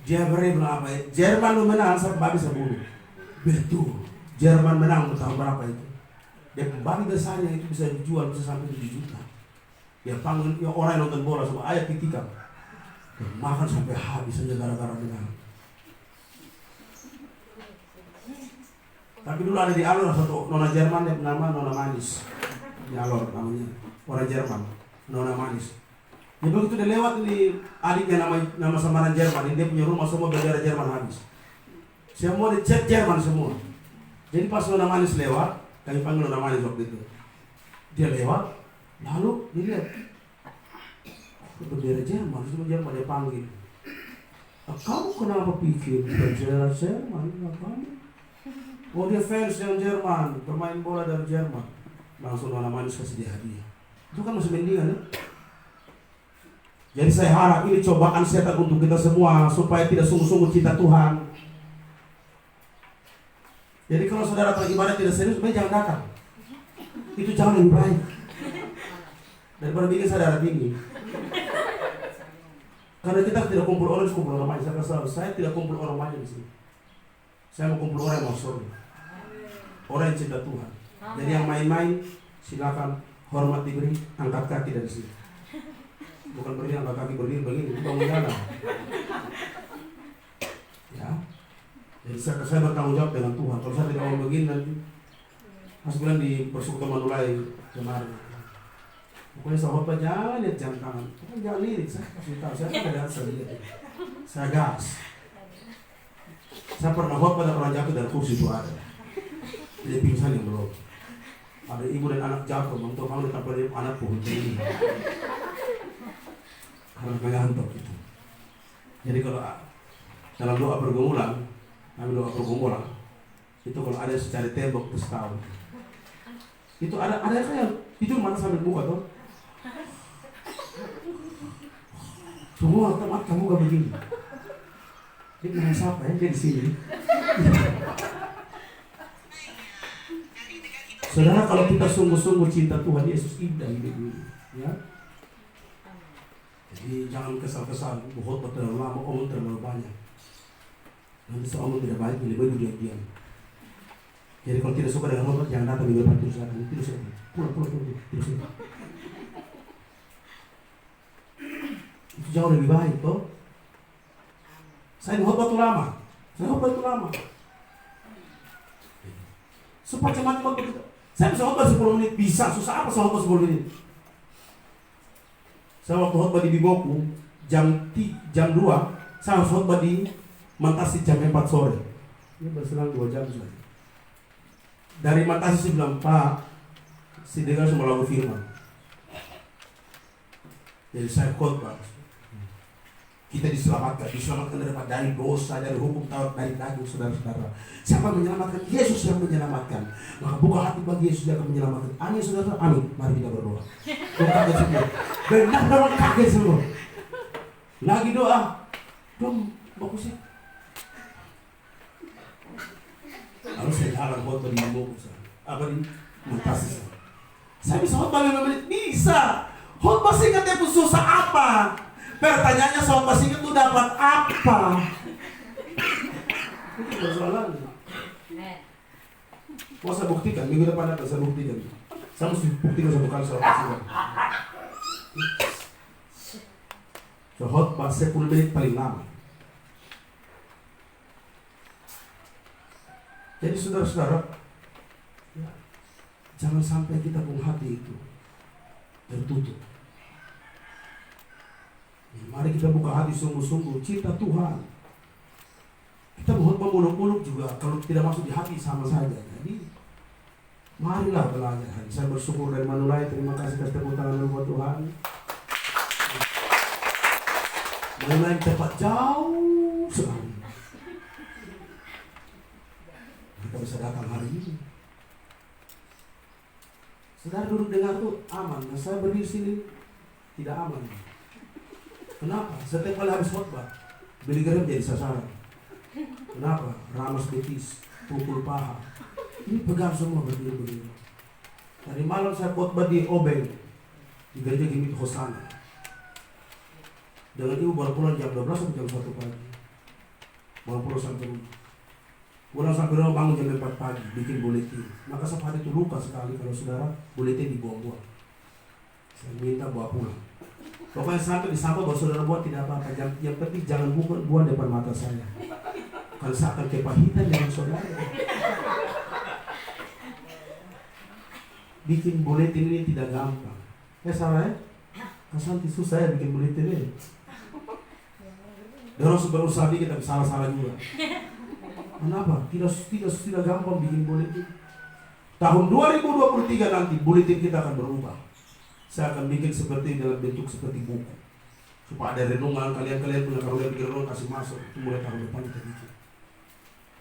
Dia bilang apa ya? Jerman lu menang sampai babi sebelum. Betul. Jerman menang tahun berapa itu? Dia babi besarnya itu bisa dijual bisa sampai 7 juta. Dia panggil ya, orang yang nonton bola semua ayat ketika makan sampai habis saja gara-gara menang. Tapi dulu ada di Alor satu nona Jerman yang bernama Nona Manis. Di Alor namanya orang Jerman, Nona Manis. Dia begitu dia lewat di adiknya nama samaran Jerman, dia punya rumah semua bendera Jerman habis. Semua dicek Jerman semua. Jadi pas Nona Manis lewat, kami panggil Nona Manis waktu itu. Dia lewat, lalu dia lihat bendera Jerman, semua Jerman dia panggil. Kamu kenapa pikir bendera Jerman? Kamu? Oh dia fans yang Jerman, pemain bola dari Jerman. Langsung Nona Manis kasih dia hadiah. Itu kan masih mendingan ya. Jadi saya harap ini cobaan setan untuk kita semua supaya tidak sungguh-sungguh cinta Tuhan. Jadi kalau saudara beribadah tidak serius, jangan datang. Itu jauh lebih baik daripada bikin saudara tinggi. Karena kita tidak kumpul orang banyak. Saya tidak kumpul orang banyak di sini. Saya mau kumpul orang yang mau surga. Orang yang cinta Tuhan. Jadi yang main-main silakan, hormat diberi, angkat kaki dari sini. Bukan berdiri angkat kaki berdiri begini, itu bangun jalan. Ya. Jadi saya bertanggung jawab dengan Tuhan. Kalau saya tidak mau begini nanti, pas bulan di persekutuan Manulai kemarin. Pokoknya sahabat jangan lihat jam tangan, jangan lirik. Saya kasih tahu, saya tidak ada lihat. Saya gas. Saya pernah khotbah dan pernah jatuh dari kursi itu ada. Dia pingsan yang belum. Ada ibu dan anak jatuh, untuk kamu tetap beri anak pohon ini. Karena mengantuk itu. Jadi kalau dalam doa pergumulan, kami doa pergumulan, itu kalau ada secari tembok terus tahu. Itu ada kayak itu mana sambil buka tuh. Semua teman kamu gak begini. Dia dengan siapa ya? Dia di sini. Saudara, kalau kita sungguh-sungguh cinta Tuhan Yesus, indah hidup ini, ya. Jadi jangan kesal-kesal, khotbah terlalu lama, omong terlalu banyak. Nanti seomong tidak baik, lebih baik diam-diam. Jadi kalau tidak suka dengan khotbah, jangan datang di depan terus datang, terus datang, pulang, terus datang. Itu jauh lebih baik, toh. Saya khotbah itu lama. Supaya macam-macam begitu. Saya bisa khotbah 10 menit, bisa. Susah apa saya khotbah 10 menit? Saya waktu khotbah di Bimoku, jam 2, saya harus khotbah di Mantasi jam 4 sore. Ini berselang 2 jam sudah. Dari Mantasi saya bilang, Pak, Si dengar semua lagu firman. Jadi saya khotbah. Kita diselamatkan dari dosa, dari hukum Taurat, dari daging, saudara-saudara. Siapa yang menyelamatkan? Yesus yang menyelamatkan. Maka buka hati bagi Yesus, dia akan menyelamatkan. Amin, saudara. Amin. Mari kita berdoa. Kaget semua. Benar memang kaget semua. Lagi doa. Dong, bagusnya. Lalu saya jalan khotbah di Bogor. Apa di Makassar. Saya bisa khotbah 5 menit? Bisa. Khotbah singkat itu susah apa? Pertanyaannya khotbah singkat itu dapat apa? Itu persoalannya. Mau saya buktikan, minggu depan akan saya buktikan. Saya mesti buktikan satu kali khotbah singkat. So, khotbah 10 menit paling lama. Jadi saudara-saudara, ya, jangan sampai kita punya hati itu tertutup. Ya, mari kita buka hati sungguh-sungguh, cinta Tuhan. Kita mohon memuluk-muluk juga, kalau tidak masuk di hati sama saja. Jadi, marilah belajar. Saya bersyukur dari Manulai, terima kasih atas tepuk tangan buat Tuhan. Manulai tempat jauh sekali. Kita bisa datang hari ini. Saudara duduk dengar tuh aman. Nah, saya berdiri sini tidak aman. Kenapa? Setiap kali habis khotbah, Billy Graham jadi sasaran. Kenapa? Ramas betis, pukul paha. Ini pegang semua berdiri-berdiri. Tadi malam saya khotbah di Obeng, di gereja Gimit Hosana. Dengan ibu baru pulang jam 12 sampai jam 1 pagi. Baru pulang sampai rumah. Pulang sampai rumah bangun jam 4 pagi, bikin buletin. Maka setiap hari itu luka sekali kalau saudara buletin dibuang-buang. Saya minta bawa pulang. Pokoknya sampai di sampah baru saudara buat tidak apa-apa. Yang penting jangan buang depan mata saya. Kalau saya akan kepahitan dengan saudara. Bikin buletin ini tidak gampang. Salah ya? Kasanti susah ya bikin buletin ini. Dorong berusaha dikit tapi salah-salah juga. Kenapa? Tidak gampang bikin buletin. Tahun 2023 nanti buletin kita akan berubah. Saya akan bikin seperti dalam bentuk seperti buku. Supaya ada renungan, kalian punya kalau bikin renungan kasih masuk. Itu mulai tahun depan kita bikin.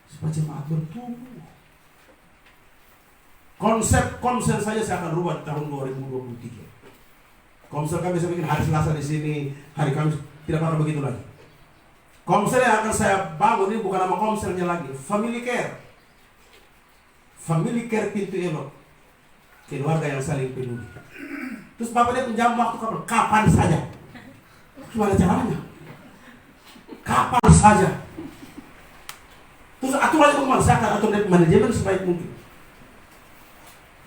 Supaya jemaat bertumbuh. Konsep saya akan rubah di tahun 2023. Konsep kami bisa bikin hari Selasa di sini, hari Kamis tidak bakal begitu lagi. Komsel yang akan saya bangun ini bukan nama komselnya lagi, family care. Family care pintu elok. Keluarga yang saling peduli. Terus Bapak dia pinjam waktu kapan saja. Gimana caranya? Kapan saja. Terus aturannya bagaimana? Saya akan atur manajemen sebaik mungkin.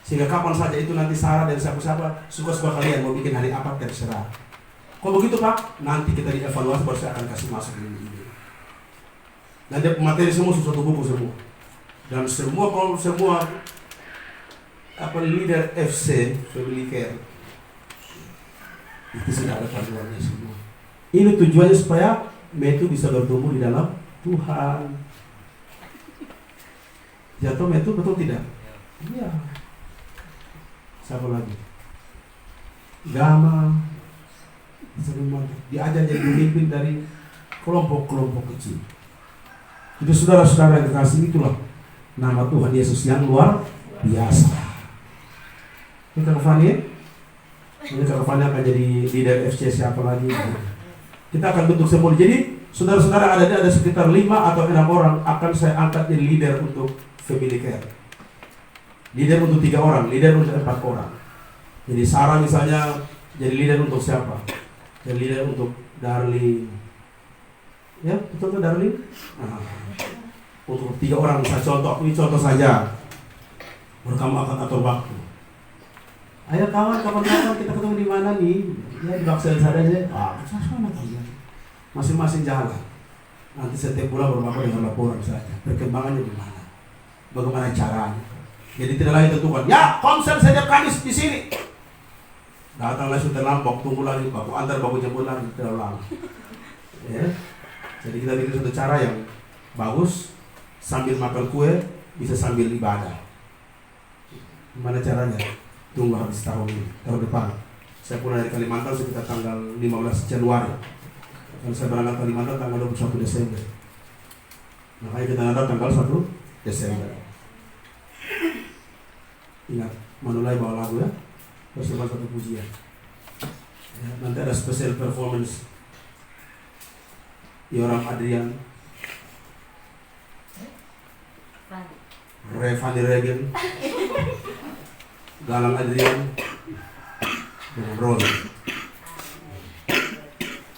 Sehingga kapan saja itu nanti Sarah dan siapa-siapa suka-suka kalian mau bikin hari apa terserah. Kok begitu Pak? Nanti kita dievaluasi baru saya akan kasih masuk ini. Dan dia materi semua satu buku semua. Dan semua leader FC Family Care itu sudah ada panduannya semua. Ini tujuannya supaya Metu bisa bertumbuh di dalam Tuhan. Jatuh Metu betul tidak? Iya. Siapa lagi? Gama. Diajar jadi pemimpin dari kelompok-kelompok kecil. Jadi saudara-saudara yang kekasih, itulah nama Tuhan Yesus yang luar biasa. Ini Kak Fani, ini Kak Fani akan jadi leader FC siapa lagi? Kita akan bentuk semua. Jadi saudara-saudara ada sekitar 5 atau 6 orang akan saya angkat jadi leader untuk family care. Leader untuk 3 orang, leader untuk 4 orang. Jadi Sarah misalnya jadi leader untuk siapa? Jadi leader untuk Darling. Ya, betul tuh Darling? Nah, untuk 3 orang saya contoh, ini contoh saja. Baru kamu akan atur waktu. Ayo kawan-kawan kita ketemu di mana nih? Ya di Baksel saja. Sana kalian. Masing-masing jalan. Nanti setiap bulan baru dengan laporan saja. Perkembangannya di mana? Bagaimana caranya? Jadi tidak lagi tentukan. Ya, konsen setiap Kamis di sini. Datang lagi sudah lampok, tunggu lagi baku antar baku jemput lagi terlalu lama. Ya. Jadi kita bikin satu cara yang bagus, sambil makan kue bisa sambil ibadah. Gimana caranya? Tunggu habis tahun ini, tahun depan. Saya pulang dari Kalimantan sekitar tanggal 15 Januari. Kalau saya berangkat ke Kalimantan tanggal 21 Desember. Makanya kita datang tanggal 1 Desember. Ingat, Manulai bawa lagu ya. Bersama satu pujian. Ya, nanti ada special performance Yoram Adrian, Revani Regen, Galang Adrian, dengan Roy.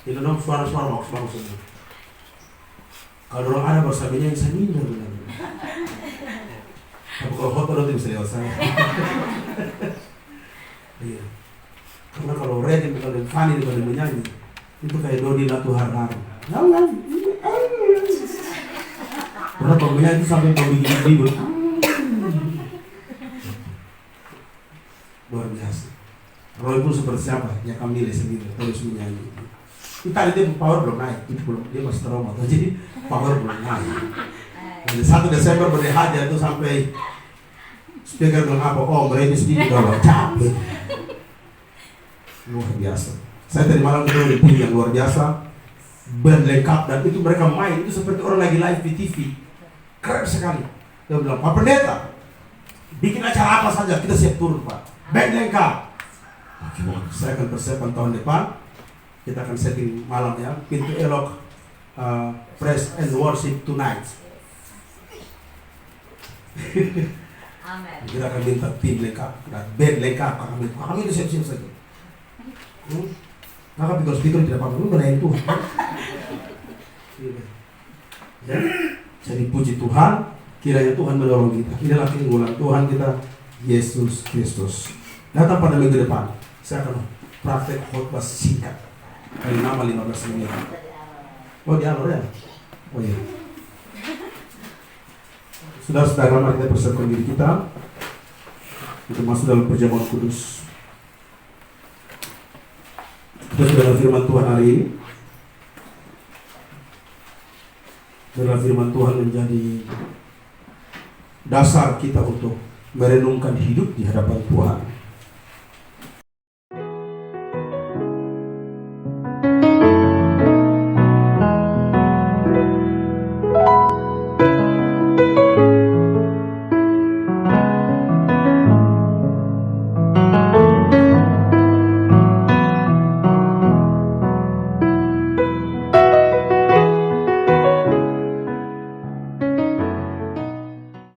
Itu dong suara-suara bagus semua. Kalau orang ada bersamanya yang saya minder benar-benar. Tapi kalau hotel itu bisa lewat saya. Iya. Karena kalau Regen dengan Fanny dengan menyanyi itu kayak Dodi Latu Harnari. Karena pembelian itu sampai bikin ribut. Luar biasa. Roy pun seperti siapa? Ya kami milih sendiri terus menyanyi. Kita itu power belum naik, itu belum, dia masih trauma. Jadi power belum naik. Jadi 1 Desember berdehaja itu sampai speaker bilang apa? Oh mereka sedikit kalau capek. Luar biasa. Saya tadi malam itu di tim yang luar biasa, band lengkap, dan itu mereka main itu seperti orang lagi live di TV. Keren sekali. Dia bilang, Pak Pendeta, bikin acara apa saja kita siap turun Pak. Band lengkap. Oke, saya akan persiapkan tahun depan. Kita akan setting malam ya, pintu elok, praise and worship tonight. Amen. Kita akan minta tim lengkap dan band lengkap. Kami itu siap-siap saja. Kakak pikir tidak apa-apa, melayani Tuhan. Ya. Jadi puji Tuhan, kiranya Tuhan menolong kita. Inilah keunggulan Tuhan kita, Yesus Kristus. Datang pada minggu depan, saya akan praktek khotbah singkat. Kali nama 15 menit. Oh di alur ya? Oh iya. Saudara-saudara, mari kita persiapkan diri kita. Kita masuk dalam perjamuan kudus. Kita sudah dalam firman Tuhan hari ini. Dalam firman Tuhan menjadi dasar kita untuk merenungkan hidup di hadapan Tuhan.